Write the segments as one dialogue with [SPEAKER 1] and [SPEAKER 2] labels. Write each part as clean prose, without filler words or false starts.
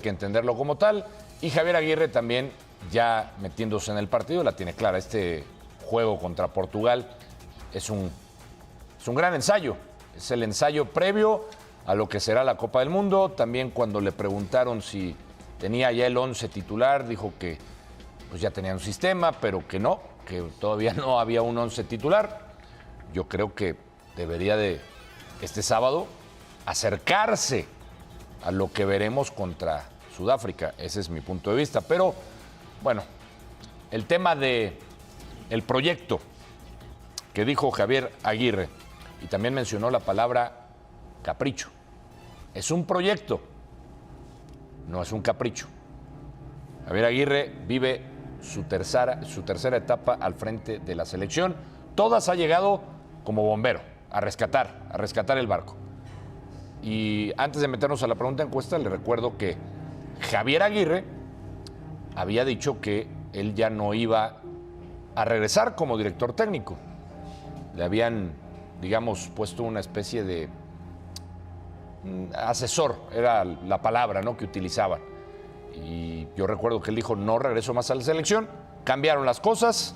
[SPEAKER 1] que entenderlo como tal. Y Javier Aguirre también, ya metiéndose en el partido, la tiene clara. Este juego contra Portugal es un gran ensayo. Es el ensayo previo a lo que será la Copa del Mundo. También cuando le preguntaron si tenía ya el 11 titular, dijo que pues ya tenía un sistema, pero que no, que todavía no había un 11 titular. Yo creo que debería de este sábado acercarse a lo que veremos contra Sudáfrica. Ese es mi punto de vista. Pero, bueno, el tema de el proyecto que dijo Javier Aguirre, y también mencionó la palabra capricho. Es un proyecto, no es un capricho. Javier Aguirre vive su tercera etapa al frente de la selección. Todas ha llegado como bombero, a rescatar el barco. Y antes de meternos a la pregunta encuesta, le recuerdo que Javier Aguirre había dicho que él ya no iba a regresar como director técnico. Le habían, digamos, puesto una especie de asesor, era la palabra, ¿no?, que utilizaban. Y yo recuerdo que él dijo, no regreso más a la selección. Cambiaron las cosas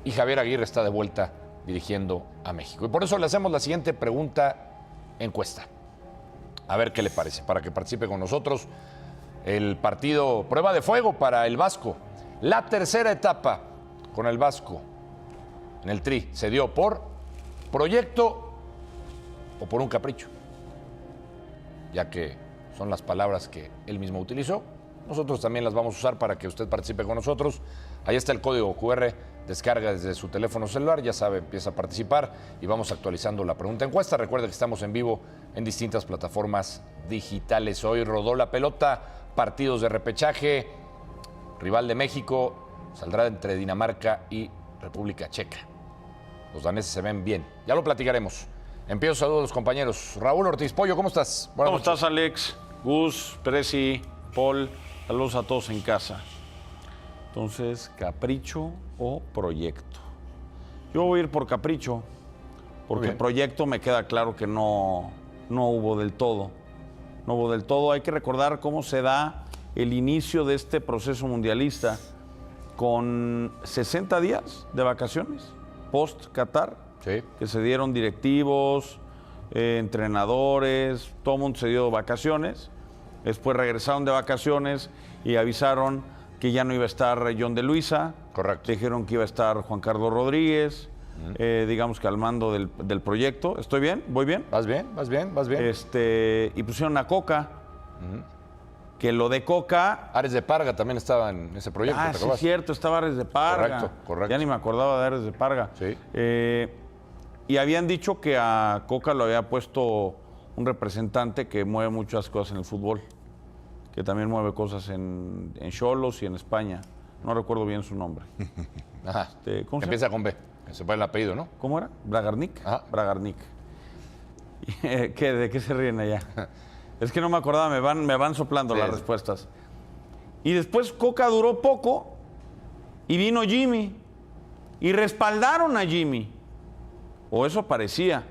[SPEAKER 1] y Javier Aguirre está de vuelta dirigiendo a México. Y por eso le hacemos la siguiente pregunta encuesta. A ver qué le parece, para que participe con nosotros. El partido, prueba de fuego para el Vasco. La tercera etapa con el Vasco en el Tri se dio por proyecto o por un capricho, ya que son las palabras que él mismo utilizó. Nosotros también las vamos a usar para que usted participe con nosotros. Ahí está el código QR, descarga desde su teléfono celular, ya sabe, empieza a participar y vamos actualizando la pregunta encuesta. Recuerde que estamos en vivo en distintas plataformas digitales. Hoy rodó la pelota, partidos de repechaje, rival de México, saldrá entre Dinamarca y República Checa. Los daneses se ven bien, ya lo platicaremos. Empiezo, saludos a los compañeros. Raúl Ortiz Pollo, ¿cómo estás?
[SPEAKER 2] ¿Cómo estás, Alex? Gus, Presi, Paul, saludos a todos en casa. Entonces, ¿capricho o proyecto? Yo voy a ir por capricho, porque proyecto me queda claro que no hubo del todo. No hubo del todo. Hay que recordar cómo se da el inicio de este proceso mundialista con 60 días de vacaciones post-Qatar,
[SPEAKER 1] Sí.
[SPEAKER 2] que se dieron directivos, entrenadores, todo el mundo se dio vacaciones. Después regresaron de vacaciones y avisaron que ya no iba a estar John de Luisa.
[SPEAKER 1] Correcto.
[SPEAKER 2] Dijeron que iba a estar Juan Carlos Rodríguez, digamos que al mando del proyecto. ¿Estoy bien? ¿Voy bien?
[SPEAKER 1] Vas bien.
[SPEAKER 2] Y pusieron a Coca, que lo de Coca...
[SPEAKER 1] Ares de Parga también estaba en ese proyecto.
[SPEAKER 2] Ah, sí, es cierto, estaba Ares de Parga.
[SPEAKER 1] Correcto.
[SPEAKER 2] Ya ni me acordaba de Ares de Parga.
[SPEAKER 1] Sí.
[SPEAKER 2] Y habían dicho que a Coca lo había puesto un representante que mueve muchas cosas en el fútbol, que también mueve cosas en Xolos y en España. No recuerdo bien su nombre.
[SPEAKER 1] Ajá.
[SPEAKER 2] ¿Cómo se
[SPEAKER 1] Empieza con B, que se pone el apellido, ¿no?
[SPEAKER 2] ¿Cómo era? ¿Bragarnik?
[SPEAKER 1] Ajá.
[SPEAKER 2] Bragarnik. ¿De qué se ríen allá? Es que no me acordaba, me van soplando las respuestas. Y después Coca duró poco y vino Jimmy. Y respaldaron a Jimmy. O eso parecía.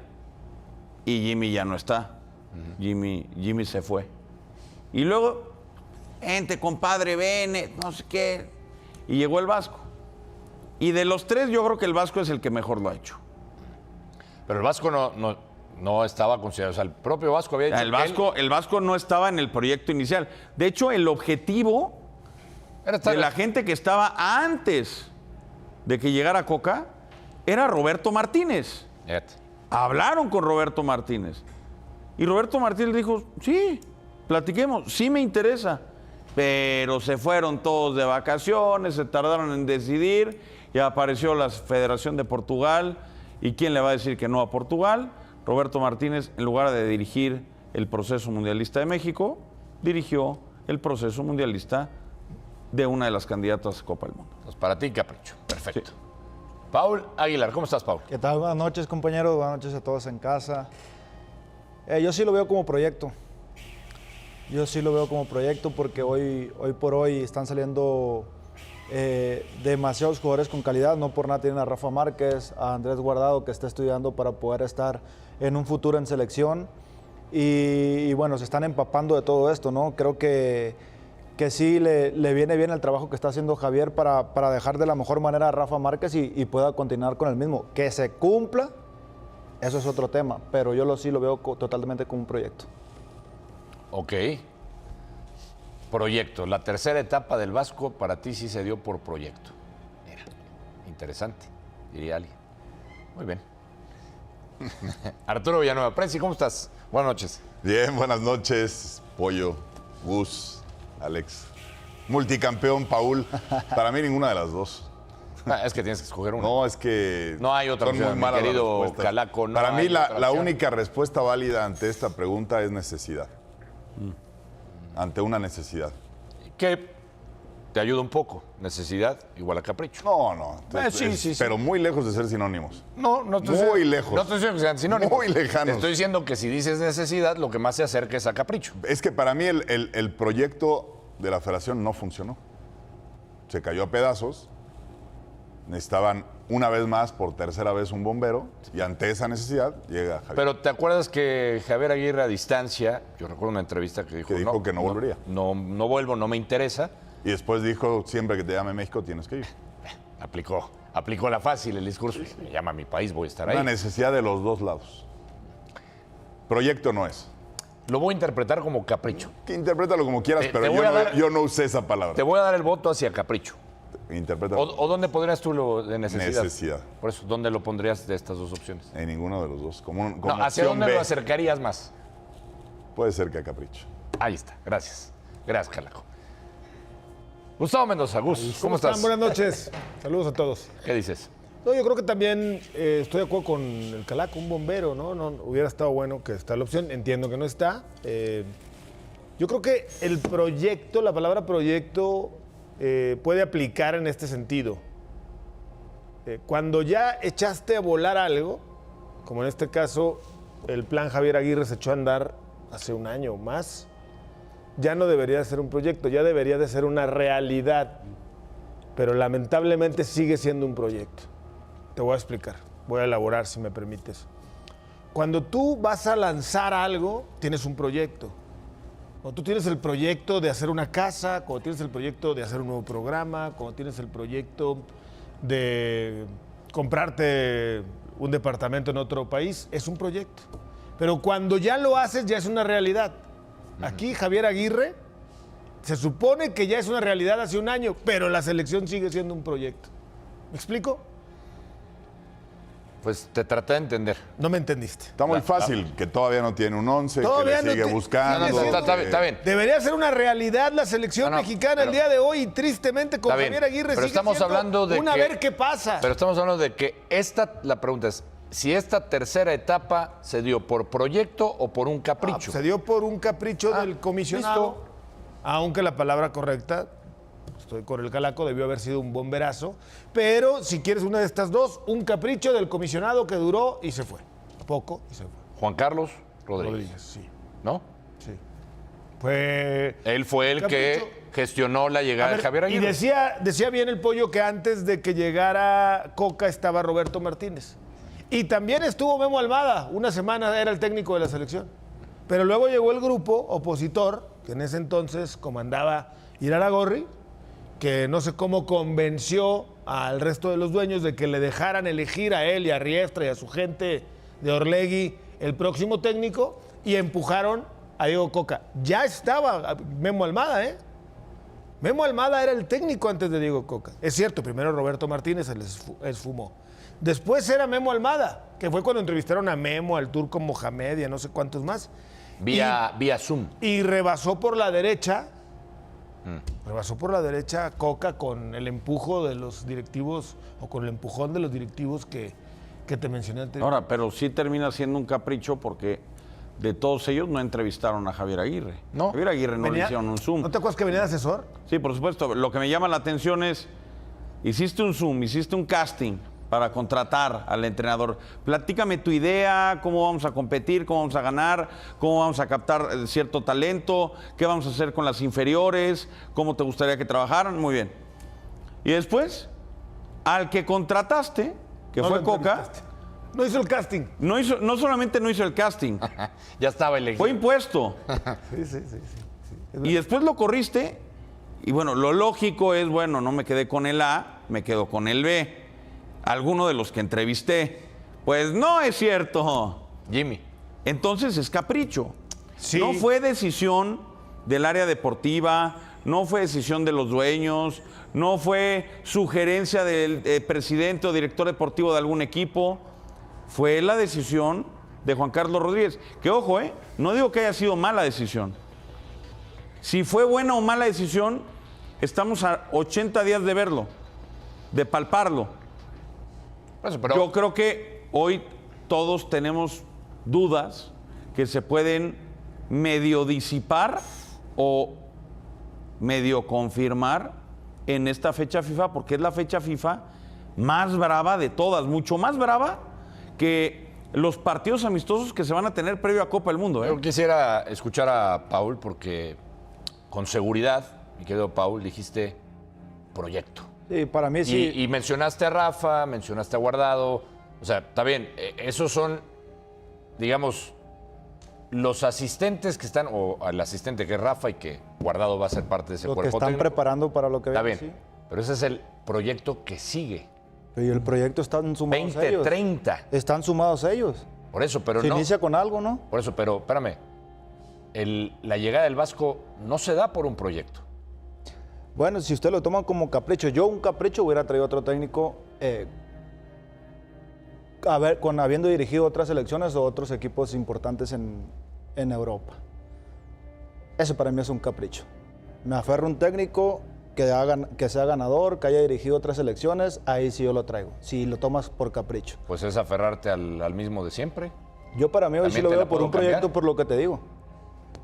[SPEAKER 2] Y Jimmy ya no está. Jimmy se fue. Y luego, gente, compadre, ven, no sé qué. Y llegó el Vasco. Y de los tres, yo creo que el Vasco es el que mejor lo ha hecho.
[SPEAKER 1] Pero el Vasco no estaba considerado. O sea, el propio Vasco había dicho
[SPEAKER 2] El Vasco no estaba en el proyecto inicial. De hecho, el objetivo de la gente que estaba antes de que llegara Coca era Roberto Martínez. Hablaron con Roberto Martínez. Y Roberto Martínez dijo, sí, platiquemos, sí me interesa. Pero se fueron todos de vacaciones, se tardaron en decidir y apareció la Federación de Portugal. ¿Y quién le va a decir que no a Portugal? Roberto Martínez, en lugar de dirigir el proceso mundialista de México, dirigió el proceso mundialista de una de las candidatas a Copa del Mundo.
[SPEAKER 1] Pues para ti, capricho. Perfecto.
[SPEAKER 2] Sí.
[SPEAKER 1] Paul Aguilar, ¿cómo estás, Paul?
[SPEAKER 3] ¿Qué tal? Buenas noches, compañeros. Buenas noches a todos en casa. Yo sí lo veo como proyecto. Yo sí lo veo como proyecto porque hoy por hoy están saliendo demasiados jugadores con calidad. No por nada tienen a Rafa Márquez, a Andrés Guardado, que está estudiando para poder estar en un futuro en selección. Y bueno, se están empapando de todo esto, ¿no? Creo que que sí le viene bien el trabajo que está haciendo Javier para dejar de la mejor manera a Rafa Márquez y pueda continuar con el mismo. Que se cumpla, eso es otro tema, pero yo sí lo veo totalmente como un proyecto.
[SPEAKER 1] Ok. Proyecto. La tercera etapa del Vasco para ti sí se dio por proyecto. Mira, interesante, diría alguien. Muy bien. Arturo Villanueva, Prensi, ¿cómo estás? Buenas noches.
[SPEAKER 4] Bien, buenas noches, Pollo, Gus, Alex. Multicampeón, Paul. Para mí ninguna de las dos.
[SPEAKER 1] Es que tienes que escoger una.
[SPEAKER 4] No, es que
[SPEAKER 1] no hay otra
[SPEAKER 4] son
[SPEAKER 1] opción,
[SPEAKER 4] muy malas
[SPEAKER 1] mi querido
[SPEAKER 4] las respuestas.
[SPEAKER 1] Calaco. No
[SPEAKER 4] Para mí la
[SPEAKER 1] opción.
[SPEAKER 4] única respuesta válida ante esta pregunta es necesidad. Ante una necesidad.
[SPEAKER 1] Que te ayuda un poco. Necesidad igual a capricho.
[SPEAKER 4] No.
[SPEAKER 1] Sí.
[SPEAKER 4] Pero muy lejos de ser sinónimos.
[SPEAKER 1] No estoy
[SPEAKER 4] Muy
[SPEAKER 1] diciendo,
[SPEAKER 4] lejos.
[SPEAKER 1] No estoy diciendo que sean sinónimos.
[SPEAKER 4] Muy lejanos.
[SPEAKER 1] Te estoy diciendo que si dices necesidad, lo que más se acerca es a capricho.
[SPEAKER 4] Es que para mí el proyecto de la federación no funcionó. Se cayó a pedazos. Necesitaban una vez más, por tercera vez, un bombero. Y ante esa necesidad llega Javier.
[SPEAKER 1] Pero ¿te acuerdas que Javier Aguirre a distancia, yo recuerdo una entrevista que dijo,
[SPEAKER 4] que no volvería.
[SPEAKER 1] No vuelvo, no me interesa.
[SPEAKER 4] Y después dijo, siempre que te llame México tienes que ir.
[SPEAKER 1] Aplicó la fácil el discurso. Me llama a mi país, voy a estar ahí.
[SPEAKER 4] Una necesidad de los dos lados. Proyecto no es.
[SPEAKER 1] Lo voy a interpretar como capricho.
[SPEAKER 4] Que interprétalo como quieras, pero yo no usé esa palabra.
[SPEAKER 1] Te voy a dar el voto hacia capricho.
[SPEAKER 4] Interprétalo.
[SPEAKER 1] ¿O dónde pondrías tú lo de necesidad?
[SPEAKER 4] Necesidad.
[SPEAKER 1] Por eso, ¿dónde lo pondrías de estas dos opciones?
[SPEAKER 4] En ninguno de los dos. Como
[SPEAKER 1] ¿Hacia
[SPEAKER 4] opción
[SPEAKER 1] dónde
[SPEAKER 4] B.
[SPEAKER 1] lo acercarías más?
[SPEAKER 4] Puede ser que a capricho.
[SPEAKER 1] Ahí está, gracias. Gracias, Calaco. Gustavo Mendoza, Gus, ¿cómo estás?
[SPEAKER 5] Buenas noches. Saludos a todos.
[SPEAKER 1] ¿Qué dices?
[SPEAKER 5] No, yo creo que también estoy de acuerdo con el Calaco, un bombero, ¿no? Hubiera estado bueno que está la opción. Entiendo que no está. Yo creo que el proyecto, la palabra proyecto, puede aplicar en este sentido. Cuando ya echaste a volar algo, como en este caso el plan Javier Aguirre se echó a andar hace un año o más, ya no debería de ser un proyecto, ya debería de ser una realidad. Pero lamentablemente sigue siendo un proyecto. Te voy a explicar, voy a elaborar si me permites. Cuando tú vas a lanzar algo, tienes un proyecto. Cuando tú tienes el proyecto de hacer una casa, cuando tienes el proyecto de hacer un nuevo programa, cuando tienes el proyecto de comprarte un departamento en otro país, es un proyecto. Pero cuando ya lo haces, ya es una realidad. Aquí Javier Aguirre se supone que ya es una realidad hace un año, pero la selección sigue siendo un proyecto. ¿Me explico?
[SPEAKER 1] Pues te traté de entender.
[SPEAKER 5] No me entendiste.
[SPEAKER 4] Está muy fácil, que todavía no tiene un 11, que
[SPEAKER 5] Todavía
[SPEAKER 4] le sigue
[SPEAKER 5] no te-
[SPEAKER 4] buscando.
[SPEAKER 1] Está bien.
[SPEAKER 5] Debería ser una realidad la selección
[SPEAKER 1] No, no,
[SPEAKER 5] mexicana
[SPEAKER 1] pero-
[SPEAKER 5] el día de hoy y tristemente con
[SPEAKER 1] Está bien,
[SPEAKER 5] Javier Aguirre
[SPEAKER 1] pero
[SPEAKER 5] sigue
[SPEAKER 1] estamos
[SPEAKER 5] siendo
[SPEAKER 1] hablando de
[SPEAKER 5] a
[SPEAKER 1] que-
[SPEAKER 5] ver qué pasa.
[SPEAKER 1] Pero estamos hablando de que la pregunta es, si esta tercera etapa se dio por proyecto o por un capricho.
[SPEAKER 5] Se dio por un capricho del comisionado,
[SPEAKER 1] listo.
[SPEAKER 5] aunque la palabra correcta, estoy con el Calaco, debió haber sido un bomberazo, pero si quieres una de estas dos, un capricho del comisionado que duró y se fue. Poco y se fue.
[SPEAKER 1] Juan Carlos Rodríguez,
[SPEAKER 5] Rodríguez, sí.
[SPEAKER 1] ¿no?
[SPEAKER 5] Sí. Fue...
[SPEAKER 1] Él fue el que
[SPEAKER 5] Capricho.
[SPEAKER 1] gestionó la llegada
[SPEAKER 5] A ver,
[SPEAKER 1] de Javier
[SPEAKER 5] y
[SPEAKER 1] Aguirre.
[SPEAKER 5] decía bien el Pollo que antes de que llegara Coca estaba Roberto Martínez. Y también estuvo Memo Almada, una semana era el técnico de la selección. Pero luego llegó el grupo opositor, que en ese entonces comandaba Iraragorri, que no sé cómo convenció al resto de los dueños de que le dejaran elegir a él y a Riestra y a su gente de Orlegui el próximo técnico y empujaron a Diego Coca. Ya estaba Memo Almada, ¿eh? Memo Almada era el técnico antes de Diego Coca. Es cierto, primero Roberto Martínez se les esfumó. Después era Memo Almada, que fue cuando entrevistaron a Memo, al Turco Mohamed y a no sé cuántos más.
[SPEAKER 1] Vía Zoom.
[SPEAKER 5] Y rebasó por la derecha. Rebasó por la derecha Coca con el empujo de los directivos o con el empujón de los directivos que te mencioné antes.
[SPEAKER 2] Ahora, pero sí termina siendo un capricho porque de todos ellos no entrevistaron a Javier Aguirre.
[SPEAKER 1] No.
[SPEAKER 2] Javier Aguirre no le hicieron un Zoom.
[SPEAKER 5] ¿No te acuerdas que venía de asesor?
[SPEAKER 2] Sí, por supuesto. Lo que me llama la atención es, hiciste un Zoom, hiciste un casting para contratar al entrenador. Platícame tu idea, cómo vamos a competir, cómo vamos a ganar, cómo vamos a captar cierto talento, qué vamos a hacer con las inferiores, cómo te gustaría que trabajaran. Muy bien. Y después, al que contrataste, que
[SPEAKER 5] No
[SPEAKER 2] fue
[SPEAKER 5] lo
[SPEAKER 2] Coca,
[SPEAKER 5] entrevistaste. No hizo el casting.
[SPEAKER 2] no solamente no hizo el casting,
[SPEAKER 1] Ya estaba elegido.
[SPEAKER 2] fue impuesto.
[SPEAKER 5] Sí.
[SPEAKER 2] Y después lo corriste Y bueno, lo lógico es, bueno, no me quedé con el A, me quedo con el B. Alguno de los que entrevisté. Pues no es cierto.
[SPEAKER 1] Jimmy.
[SPEAKER 2] Entonces es capricho.
[SPEAKER 5] Sí.
[SPEAKER 2] No fue decisión del área deportiva, no fue decisión de los dueños, no fue sugerencia del presidente o director deportivo de algún equipo. Fue la decisión de Juan Carlos Rodríguez. Que ojo, no digo que haya sido mala decisión. Si fue buena o mala decisión, estamos a 80 días de verlo, de palparlo.
[SPEAKER 1] Pero
[SPEAKER 2] Yo creo que hoy todos tenemos dudas que se pueden medio disipar o medio confirmar en esta fecha FIFA, porque es la fecha FIFA más brava de todas, mucho más brava que los partidos amistosos que se van a tener previo a Copa del Mundo.
[SPEAKER 1] Yo quisiera escuchar a Paul porque con seguridad, mi querido Paul, dijiste proyecto.
[SPEAKER 3] Sí, para mí sí.
[SPEAKER 1] Y mencionaste a Rafa, mencionaste a Guardado. O sea, está bien, esos son, digamos, los asistentes que están, o el asistente que es Rafa y que Guardado va a ser parte de ese
[SPEAKER 3] Lo que
[SPEAKER 1] cuerpo
[SPEAKER 3] están
[SPEAKER 1] técnico.
[SPEAKER 3] preparando para lo que
[SPEAKER 1] Está
[SPEAKER 3] viene,
[SPEAKER 1] bien,
[SPEAKER 3] sí.
[SPEAKER 1] pero ese es el proyecto que sigue.
[SPEAKER 3] Y el proyecto están sumados
[SPEAKER 1] 20,
[SPEAKER 3] ellos.
[SPEAKER 1] 30.
[SPEAKER 3] Están sumados ellos.
[SPEAKER 1] Por eso, pero
[SPEAKER 3] Se
[SPEAKER 1] no.
[SPEAKER 3] inicia con algo, ¿no?
[SPEAKER 1] Por eso, pero espérame. La llegada del Vasco no se da por un proyecto.
[SPEAKER 3] Bueno, si usted lo toma como capricho, yo un capricho hubiera traído otro técnico, habiendo dirigido otras selecciones o otros equipos importantes en Europa. Eso para mí es un capricho. Me aferro a un técnico que sea ganador, que haya dirigido otras selecciones, ahí sí yo lo traigo. Si lo tomas por capricho.
[SPEAKER 1] Pues es aferrarte al mismo de siempre.
[SPEAKER 3] Yo para mí hoy sí
[SPEAKER 1] También
[SPEAKER 3] lo
[SPEAKER 1] te la
[SPEAKER 3] veo por
[SPEAKER 1] puedo
[SPEAKER 3] un proyecto,
[SPEAKER 1] cambiar.
[SPEAKER 3] por lo que te digo.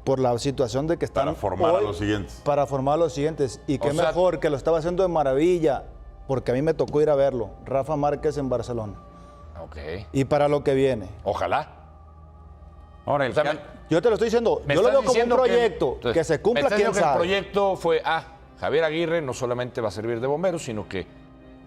[SPEAKER 3] Por la situación de que están
[SPEAKER 4] Para formar a
[SPEAKER 3] hoy,
[SPEAKER 4] los siguientes.
[SPEAKER 3] Para formar a los siguientes. Y qué
[SPEAKER 1] O sea,
[SPEAKER 3] mejor que lo estaba haciendo de maravilla, porque a mí me tocó ir a verlo. Rafa Márquez en Barcelona.
[SPEAKER 1] Ok.
[SPEAKER 3] Y para lo que viene.
[SPEAKER 1] Ojalá.
[SPEAKER 2] Ahora, el
[SPEAKER 1] O sea,
[SPEAKER 2] que-
[SPEAKER 3] Yo te lo estoy diciendo,
[SPEAKER 1] me
[SPEAKER 3] yo lo
[SPEAKER 1] estás
[SPEAKER 3] veo como un
[SPEAKER 1] diciendo
[SPEAKER 3] proyecto,
[SPEAKER 1] entonces,
[SPEAKER 3] que se
[SPEAKER 1] me
[SPEAKER 3] cumpla,
[SPEAKER 1] estás
[SPEAKER 3] quién
[SPEAKER 1] diciendo que
[SPEAKER 3] sabe.
[SPEAKER 1] el proyecto fue, Javier Aguirre no solamente va a servir de bombero, sino que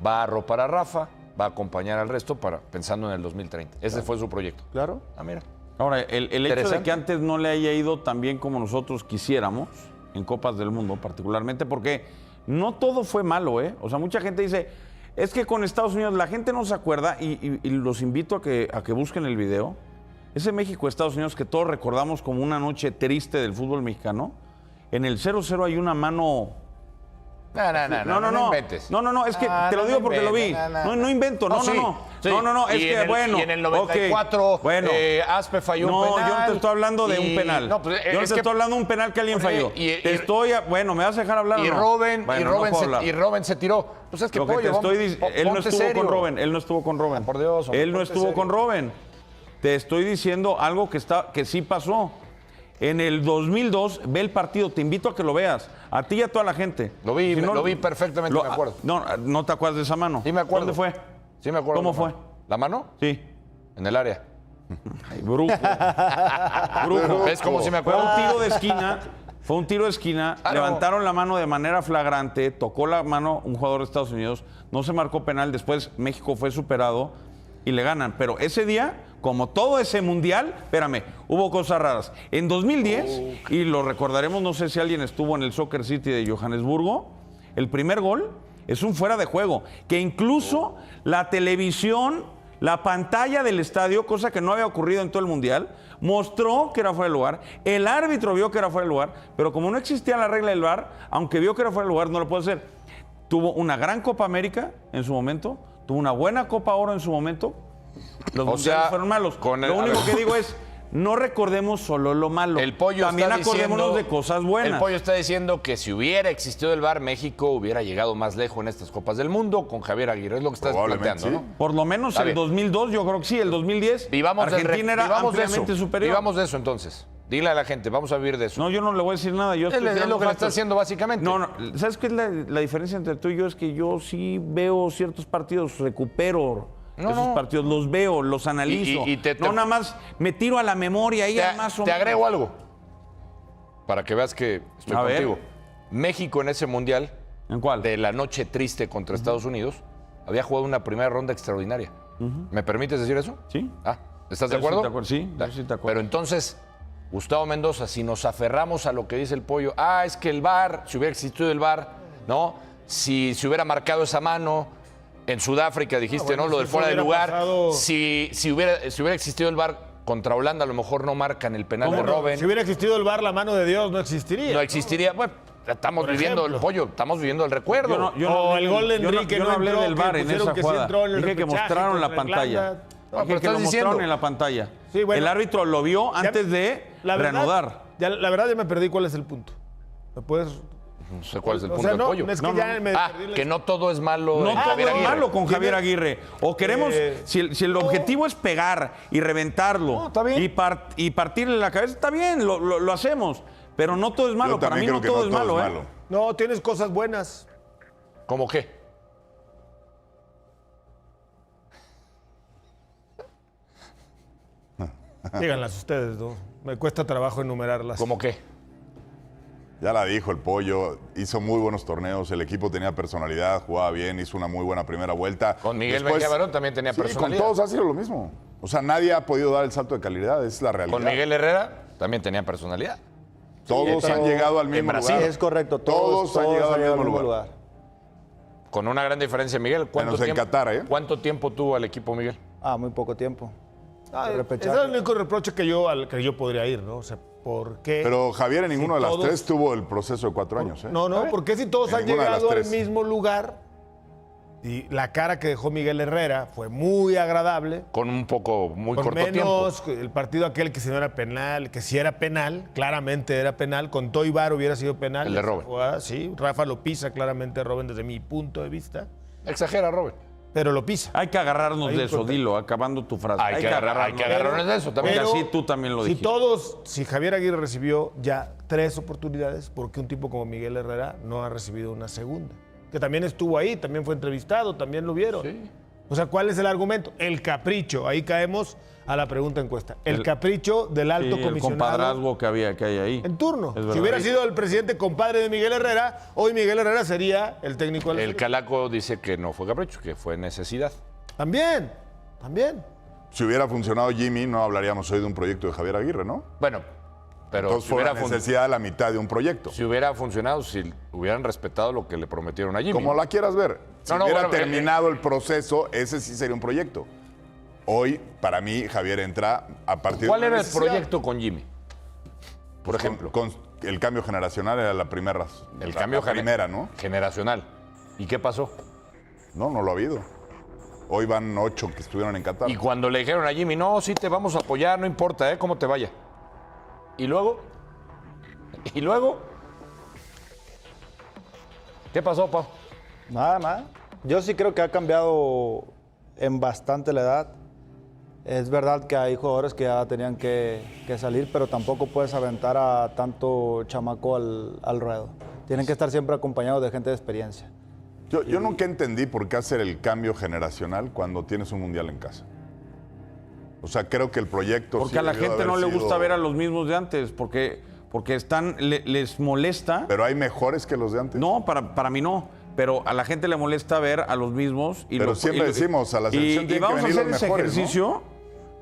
[SPEAKER 1] va a arropar a Rafa, va a acompañar al resto pensando en el 2030. Ese fue su proyecto.
[SPEAKER 3] Claro.
[SPEAKER 1] Ah, mira.
[SPEAKER 2] Ahora, el hecho de
[SPEAKER 1] Interesante.
[SPEAKER 2] que antes no le haya ido tan bien como nosotros quisiéramos, en Copas del Mundo particularmente, porque no todo fue malo, ¿eh? O sea, mucha gente dice, es que con Estados Unidos la gente no se acuerda, y los invito a que busquen el video, ese México-Estados Unidos que todos recordamos como una noche triste del fútbol mexicano, en el 0-0 hay una mano...
[SPEAKER 1] No inventes.
[SPEAKER 2] No, es que te lo
[SPEAKER 1] no
[SPEAKER 2] digo porque lo vi.
[SPEAKER 1] inventes,
[SPEAKER 2] No invento, no,
[SPEAKER 1] sí,
[SPEAKER 2] no.
[SPEAKER 1] sí.
[SPEAKER 2] No, es
[SPEAKER 1] Y
[SPEAKER 2] que bueno.
[SPEAKER 1] Y en el 94,
[SPEAKER 2] ok, bueno.
[SPEAKER 1] Aspe falló un penal.
[SPEAKER 2] No, yo no te estoy hablando de un penal.
[SPEAKER 1] No, pues,
[SPEAKER 2] yo no te estoy hablando de un penal que alguien falló. Bueno, ¿me vas a dejar hablar o no?
[SPEAKER 1] Robben,
[SPEAKER 2] Bueno,
[SPEAKER 1] y
[SPEAKER 2] no puedo hablar.
[SPEAKER 1] Robben se tiró. Pues es que
[SPEAKER 2] Lo que te
[SPEAKER 1] pollo,
[SPEAKER 2] estoy diciendo, él no
[SPEAKER 1] ponte
[SPEAKER 2] estuvo
[SPEAKER 1] serio.
[SPEAKER 2] con Robben, él no estuvo con Robben.
[SPEAKER 1] Por Dios, hombre,
[SPEAKER 2] él no
[SPEAKER 1] ponte
[SPEAKER 2] estuvo
[SPEAKER 1] serio.
[SPEAKER 2] con Robben. Te estoy diciendo algo que sí pasó. En el 2002, ve el partido, te invito a que lo veas, a ti y a toda la gente.
[SPEAKER 1] Lo vi,
[SPEAKER 2] Si no,
[SPEAKER 1] lo vi perfectamente, me acuerdo.
[SPEAKER 2] No te acuerdas de esa mano.
[SPEAKER 1] Sí me acuerdo.
[SPEAKER 2] ¿Dónde fue?
[SPEAKER 1] Sí me acuerdo.
[SPEAKER 2] ¿Cómo fue?
[SPEAKER 1] ¿La mano?
[SPEAKER 2] Sí.
[SPEAKER 1] En el área.
[SPEAKER 2] Ay, brujo. Brujo.
[SPEAKER 1] ¿Ves cómo sí me
[SPEAKER 2] Fue
[SPEAKER 1] acuerdo?
[SPEAKER 2] un tiro de esquina. Fue un tiro de esquina.
[SPEAKER 1] Claro.
[SPEAKER 2] Levantaron la mano de manera flagrante. Tocó la mano un jugador de Estados Unidos. No se marcó penal. Después México fue superado y le ganan. Pero ese día, como todo ese mundial, espérame, hubo cosas raras. En 2010, y lo recordaremos, no sé si alguien estuvo en el Soccer City de Johannesburgo, el primer gol es un fuera de juego. Que incluso la televisión, la pantalla del estadio, cosa que no había ocurrido en todo el mundial, mostró que era fuera de lugar. El árbitro vio que era fuera de lugar, pero como no existía la regla del VAR, aunque vio que era fuera de lugar, no lo puede hacer. Tuvo una gran Copa América en su momento, tuvo una buena Copa Oro en su momento. Los mundiales fueron malos. Lo único que digo es, no recordemos solo lo malo.
[SPEAKER 1] El Pollo
[SPEAKER 2] también
[SPEAKER 1] está
[SPEAKER 2] acordémonos
[SPEAKER 1] diciendo,
[SPEAKER 2] de cosas buenas.
[SPEAKER 1] El Pollo está diciendo que si hubiera existido el VAR, México hubiera llegado más lejos en estas Copas del Mundo con Javier Aguirre. Es lo que estás
[SPEAKER 4] Probablemente,
[SPEAKER 1] planteando,
[SPEAKER 4] sí.
[SPEAKER 1] ¿no?
[SPEAKER 2] Por lo menos
[SPEAKER 1] Está
[SPEAKER 2] el
[SPEAKER 1] bien.
[SPEAKER 2] 2002, yo creo que sí, el 2010, Argentina era ampliamente superior.
[SPEAKER 1] Vivamos de eso entonces. Dile a la gente, vamos a vivir de eso.
[SPEAKER 2] No, yo no le voy a decir nada. Yo estoy
[SPEAKER 1] Es
[SPEAKER 2] tirando
[SPEAKER 1] lo que le está
[SPEAKER 2] factos.
[SPEAKER 1] haciendo básicamente.
[SPEAKER 2] No, ¿sabes qué es la diferencia entre tú y yo? Es que yo sí veo ciertos partidos, recupero esos partidos, los veo, los analizo. No nada más me tiro a la memoria ahí más o
[SPEAKER 1] Te
[SPEAKER 2] menos.
[SPEAKER 1] agrego algo para que veas que estoy
[SPEAKER 2] A ver.
[SPEAKER 1] contigo. México en ese mundial,
[SPEAKER 2] ¿En cuál?
[SPEAKER 1] de la noche triste contra Estados Unidos, había jugado una primera ronda extraordinaria. ¿Me permites decir eso?
[SPEAKER 2] Sí.
[SPEAKER 1] ¿Estás de
[SPEAKER 2] Yo sí
[SPEAKER 1] acuerdo?
[SPEAKER 2] te acuerdo, sí, yo sí te acuerdo.
[SPEAKER 1] Pero entonces, Gustavo Mendoza, si nos aferramos a lo que dice el Pollo, es que el VAR, si hubiera existido el VAR, ¿no? Si se hubiera marcado esa mano en Sudáfrica, dijiste, ¿no? Lo del fuera de lugar. Si hubiera existido el VAR contra Holanda, a lo mejor no marcan el penal de Robben.
[SPEAKER 5] Si hubiera existido el VAR, la mano de Dios no existiría.
[SPEAKER 1] No existiría. Bueno, estamos viviendo el Pollo, estamos viviendo el recuerdo.
[SPEAKER 5] El gol de Enrique
[SPEAKER 2] yo no hablé del VAR en esa jugada. Dije que mostraron la pantalla. Dije que lo mostraron en la pantalla.
[SPEAKER 5] Sí, bueno,
[SPEAKER 2] el árbitro lo vio antes de reanudar.
[SPEAKER 5] La verdad ya me perdí cuál es el punto. ¿Me puedes...?
[SPEAKER 1] No sé cuál es el punto del Pollo.
[SPEAKER 5] Es que ya me perdí
[SPEAKER 1] que no todo es malo.
[SPEAKER 2] No todo es malo con Javier Aguirre. O queremos, si el objetivo es pegar y reventarlo y partirle la cabeza, está bien, lo hacemos. Pero no todo es malo. Para mí no todo es malo.
[SPEAKER 5] No, tienes cosas buenas.
[SPEAKER 1] ¿Cómo qué?
[SPEAKER 5] Díganlas ustedes, ¿no? Me cuesta trabajo enumerarlas.
[SPEAKER 1] ¿Cómo qué?
[SPEAKER 4] Ya la dijo el Pollo, hizo muy buenos torneos, el equipo tenía personalidad, jugaba bien, hizo una muy buena primera vuelta.
[SPEAKER 1] Con Miguel Mejía Barón también tenía personalidad.
[SPEAKER 4] Con todos ha sido lo mismo. O sea, nadie ha podido dar el salto de calidad, es la realidad.
[SPEAKER 1] Con Miguel Herrera también tenía personalidad.
[SPEAKER 4] Todos han llegado al mismo lugar.
[SPEAKER 3] Sí, es correcto.
[SPEAKER 4] Todos han llegado al mismo lugar.
[SPEAKER 1] Con una gran diferencia, Miguel.
[SPEAKER 4] Menos en Qatar,
[SPEAKER 1] ¿Cuánto tiempo tuvo al equipo, Miguel?
[SPEAKER 3] Muy poco tiempo.
[SPEAKER 5] Ese es el único reproche que yo podría ir, ¿no? O sea, ¿por qué?
[SPEAKER 4] Pero Javier en ninguno de las tres tuvo el proceso de 4 años, ¿eh?
[SPEAKER 5] No, ¿por qué si todos han llegado al mismo lugar? Y la cara que dejó Miguel Herrera fue muy agradable.
[SPEAKER 1] Con un poco, muy
[SPEAKER 5] con
[SPEAKER 1] corto
[SPEAKER 5] menos
[SPEAKER 1] tiempo.
[SPEAKER 5] El partido aquel que si no era penal, que si era penal, claramente era penal. Con Toy Bar hubiera sido penal.
[SPEAKER 1] El de Robben.
[SPEAKER 5] Sí, Rafa lo pisa claramente Robben desde mi punto de vista.
[SPEAKER 1] Exagera, Robben.
[SPEAKER 5] Pero lo pisa.
[SPEAKER 2] Hay que agarrarnos de eso, dilo, acabando tu frase.
[SPEAKER 1] Hay que agarrarnos de eso también.
[SPEAKER 2] Porque así tú también lo dijiste.
[SPEAKER 5] Si Javier Aguirre recibió ya 3 oportunidades, ¿por qué un tipo como Miguel Herrera no ha recibido una segunda? Que también estuvo ahí, también fue entrevistado, también lo vieron. Sí. O sea, ¿cuál es el argumento? El capricho. Ahí caemos a la pregunta encuesta. El capricho del alto comisionado.
[SPEAKER 2] El compadrazgo que hay ahí.
[SPEAKER 5] En turno. Si hubiera sido el presidente compadre de Miguel Herrera, hoy Miguel Herrera sería el técnico de la
[SPEAKER 1] El Calaco dice que no fue capricho, que fue necesidad.
[SPEAKER 5] También.
[SPEAKER 4] Si hubiera funcionado Jimmy, no hablaríamos hoy de un proyecto de Javier Aguirre, ¿no?
[SPEAKER 1] Bueno, pero
[SPEAKER 4] entonces
[SPEAKER 1] si hubiera
[SPEAKER 4] necesidad de la mitad de un proyecto.
[SPEAKER 1] Si hubiera funcionado, si hubieran respetado lo que le prometieron a Jimmy.
[SPEAKER 4] Como la quieras ver. Si hubiera terminado el proceso, ese sí sería un proyecto. Hoy, para mí, Javier entra a partir de
[SPEAKER 1] ¿Cuál era el proyecto con Jimmy? Por ejemplo.
[SPEAKER 4] Con el cambio generacional era la primera.
[SPEAKER 1] El cambio
[SPEAKER 4] primera, ¿no?
[SPEAKER 1] Generacional. ¿Y qué pasó?
[SPEAKER 4] No lo ha habido. Hoy van 8 que estuvieron en Qatar.
[SPEAKER 1] Y cuando le dijeron a Jimmy, no, sí te vamos a apoyar, no importa, cómo te vaya. ¿Y luego? ¿Qué pasó, Pau?
[SPEAKER 3] Nada. Yo sí creo que ha cambiado en bastante la edad. Es verdad que hay jugadores que ya tenían que salir, pero tampoco puedes aventar a tanto chamaco al ruedo. Tienen que estar siempre acompañados de gente de experiencia.
[SPEAKER 4] Yo nunca entendí por qué hacer el cambio generacional cuando tienes un mundial en casa. O sea, creo que el proyecto...
[SPEAKER 2] Porque a la gente no le gusta ver a los mismos de antes, porque les molesta...
[SPEAKER 4] Pero hay mejores que los de antes.
[SPEAKER 2] No, para mí no. Pero a la gente le molesta ver a los mismos.
[SPEAKER 4] Pero siempre decimos, a la selección tienen que venir los mejores,
[SPEAKER 2] ese ejercicio,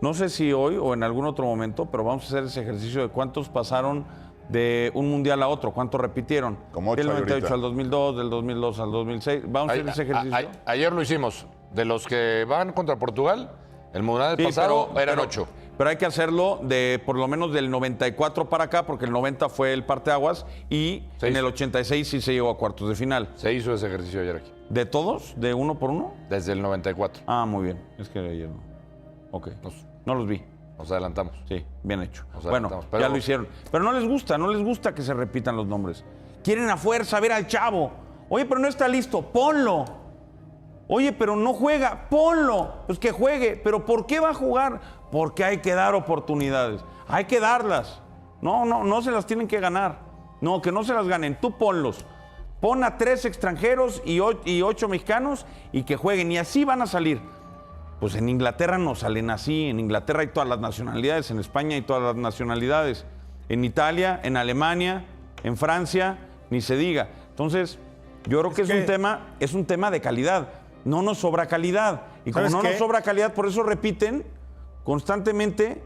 [SPEAKER 2] ¿no? Sé si hoy o en algún otro momento, pero vamos a hacer ese ejercicio de cuántos pasaron de un mundial a otro, cuántos repitieron.
[SPEAKER 4] Como 8
[SPEAKER 2] del 98
[SPEAKER 4] ahorita.
[SPEAKER 2] al 2002, del 2002 al 2006. Vamos a hacer ese ejercicio.
[SPEAKER 1] Ayer lo hicimos. De los que van contra Portugal, el mundial pasado eran 8.
[SPEAKER 2] Pero hay que hacerlo de por lo menos del 94 para acá, porque el 90 fue el parteaguas y en el 86 sí se llegó a cuartos de final.
[SPEAKER 1] Se hizo ese ejercicio ayer aquí.
[SPEAKER 2] ¿De todos? ¿De uno por uno?
[SPEAKER 1] Desde el 94.
[SPEAKER 2] Ah, muy bien. Es que ayer no. Ok. No los vi.
[SPEAKER 1] Nos adelantamos.
[SPEAKER 2] Sí, bien hecho.
[SPEAKER 1] Bueno,
[SPEAKER 2] ya lo hicieron. Pero no les gusta que se repitan los nombres. Quieren a fuerza ver al chavo. Oye, pero no está listo, ponlo. Oye, pero no juega, ponlo. Pues que juegue. ¿Pero por qué va a jugar? Porque hay que dar oportunidades. Hay que darlas. No se las tienen que ganar. No, que no se las ganen. Tú ponlos. Pon a 3 extranjeros y 8 mexicanos y que jueguen. Y así van a salir. Pues en Inglaterra no salen así. En Inglaterra hay todas las nacionalidades. En España hay todas las nacionalidades. En Italia, en Alemania, en Francia, ni se diga. Entonces, yo creo que es un tema de calidad. No nos sobra calidad. Y como no nos sobra calidad, por eso repiten constantemente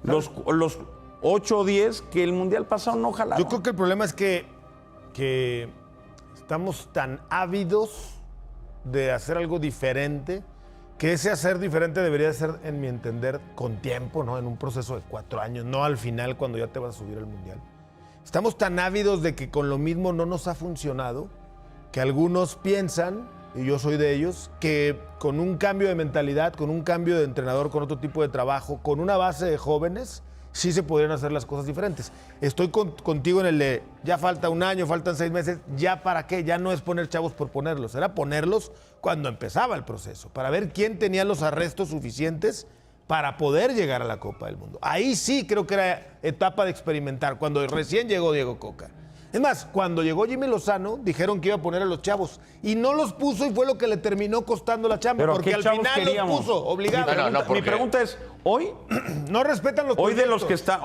[SPEAKER 2] los 8 o 10 que el Mundial pasado no jalaron.
[SPEAKER 5] Yo creo que el problema es que estamos tan ávidos de hacer algo diferente, que ese hacer diferente debería ser, en mi entender, con tiempo, ¿no? En un proceso de 4 años, no al final cuando ya te vas a subir al Mundial. Estamos tan ávidos de que con lo mismo no nos ha funcionado, que algunos piensan, y yo soy de ellos, que con un cambio de mentalidad, con un cambio de entrenador, con otro tipo de trabajo, con una base de jóvenes, sí se podrían hacer las cosas diferentes. Estoy contigo en el de, ya falta un año, faltan 6 meses, ¿ya para qué? Ya no es poner chavos por ponerlos, era ponerlos cuando empezaba el proceso, para ver quién tenía los arrestos suficientes para poder llegar a la Copa del Mundo. Ahí sí creo que era etapa de experimentar, cuando recién llegó Diego Coca. Es más, cuando llegó Jimmy Lozano, dijeron que iba a poner a los chavos y no los puso y fue lo que le terminó costando la chamba,
[SPEAKER 2] Pero
[SPEAKER 5] porque
[SPEAKER 2] ¿qué
[SPEAKER 5] al
[SPEAKER 2] chavos
[SPEAKER 5] final
[SPEAKER 2] queríamos?
[SPEAKER 5] los puso, obligado.
[SPEAKER 2] Mi pregunta es, hoy,
[SPEAKER 5] No respetan los
[SPEAKER 2] hoy de
[SPEAKER 5] proyectos.
[SPEAKER 2] los que están,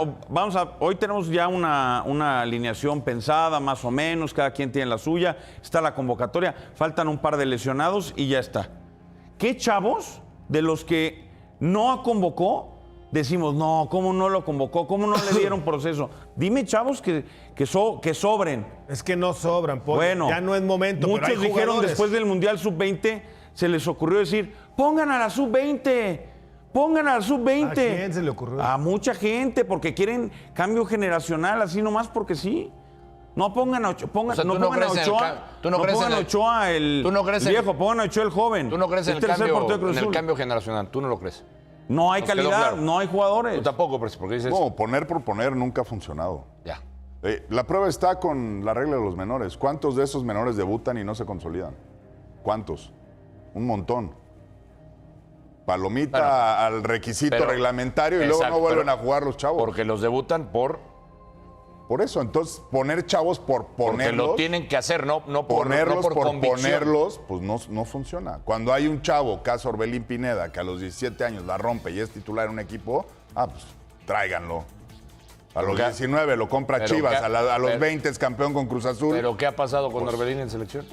[SPEAKER 2] hoy tenemos ya una alineación pensada, más o menos, cada quien tiene la suya, está la convocatoria, faltan un par de lesionados y ya está. ¿Qué chavos de los que no convocó decimos, no, cómo no lo convocó, cómo no le dieron proceso? Dime chavos que sobren.
[SPEAKER 5] Es que no sobran, Poli.
[SPEAKER 2] Bueno,
[SPEAKER 5] Ya no es momento.
[SPEAKER 2] Muchos
[SPEAKER 5] pero hay
[SPEAKER 2] dijeron
[SPEAKER 5] jugadores.
[SPEAKER 2] después del Mundial Sub-20, se les ocurrió decir, pongan a la Sub-20, pongan a la Sub-20.
[SPEAKER 5] ¿A quién se le ocurrió?
[SPEAKER 2] A mucha gente, porque quieren cambio generacional, así nomás porque sí. No pongan a Ochoa,
[SPEAKER 1] O sea,
[SPEAKER 2] no
[SPEAKER 1] tú no
[SPEAKER 2] pongan a
[SPEAKER 1] crees en el
[SPEAKER 2] Ochoa,
[SPEAKER 1] tú no
[SPEAKER 2] no
[SPEAKER 1] crees
[SPEAKER 2] pongan
[SPEAKER 1] en
[SPEAKER 2] a
[SPEAKER 1] el-
[SPEAKER 2] Ochoa el
[SPEAKER 1] tú no crees en-
[SPEAKER 2] viejo, pongan a Ochoa el joven.
[SPEAKER 1] ¿Tú no crees en el
[SPEAKER 2] tercer
[SPEAKER 1] cambio,
[SPEAKER 2] portero de Cruz
[SPEAKER 1] en el
[SPEAKER 2] Azul.
[SPEAKER 1] cambio generacional? ¿Tú no lo crees?
[SPEAKER 2] No hay
[SPEAKER 1] Nos quedó
[SPEAKER 2] calidad,
[SPEAKER 1] claro.
[SPEAKER 2] no hay jugadores.
[SPEAKER 1] Tú tampoco, porque dices...
[SPEAKER 4] No, poner por poner nunca ha funcionado.
[SPEAKER 1] Ya.
[SPEAKER 4] La prueba está con la regla de los menores. ¿Cuántos de esos menores debutan y no se consolidan? ¿Cuántos? Un montón. Palomita
[SPEAKER 1] Bueno,
[SPEAKER 4] al requisito
[SPEAKER 1] pero-
[SPEAKER 4] reglamentario y
[SPEAKER 1] exacto,
[SPEAKER 4] luego no vuelven
[SPEAKER 1] pero-
[SPEAKER 4] a jugar los chavos.
[SPEAKER 1] Porque los debutan
[SPEAKER 4] Por eso, entonces poner chavos por
[SPEAKER 1] porque
[SPEAKER 4] ponerlos,
[SPEAKER 1] lo tienen que hacer, no por
[SPEAKER 4] ponerlos por
[SPEAKER 1] convicción.
[SPEAKER 4] ponerlos, pues no funciona. Cuando hay un chavo, caso Orbelín Pineda, que a los 17 años la rompe y es titular en un equipo, pues tráiganlo. A los 19 lo compra
[SPEAKER 1] pero
[SPEAKER 4] Chivas,
[SPEAKER 1] qué-
[SPEAKER 4] a los
[SPEAKER 1] pero-
[SPEAKER 4] 20 es campeón con Cruz Azul.
[SPEAKER 1] ¿Pero qué ha pasado con
[SPEAKER 4] Pues-
[SPEAKER 1] Orbelín en selección?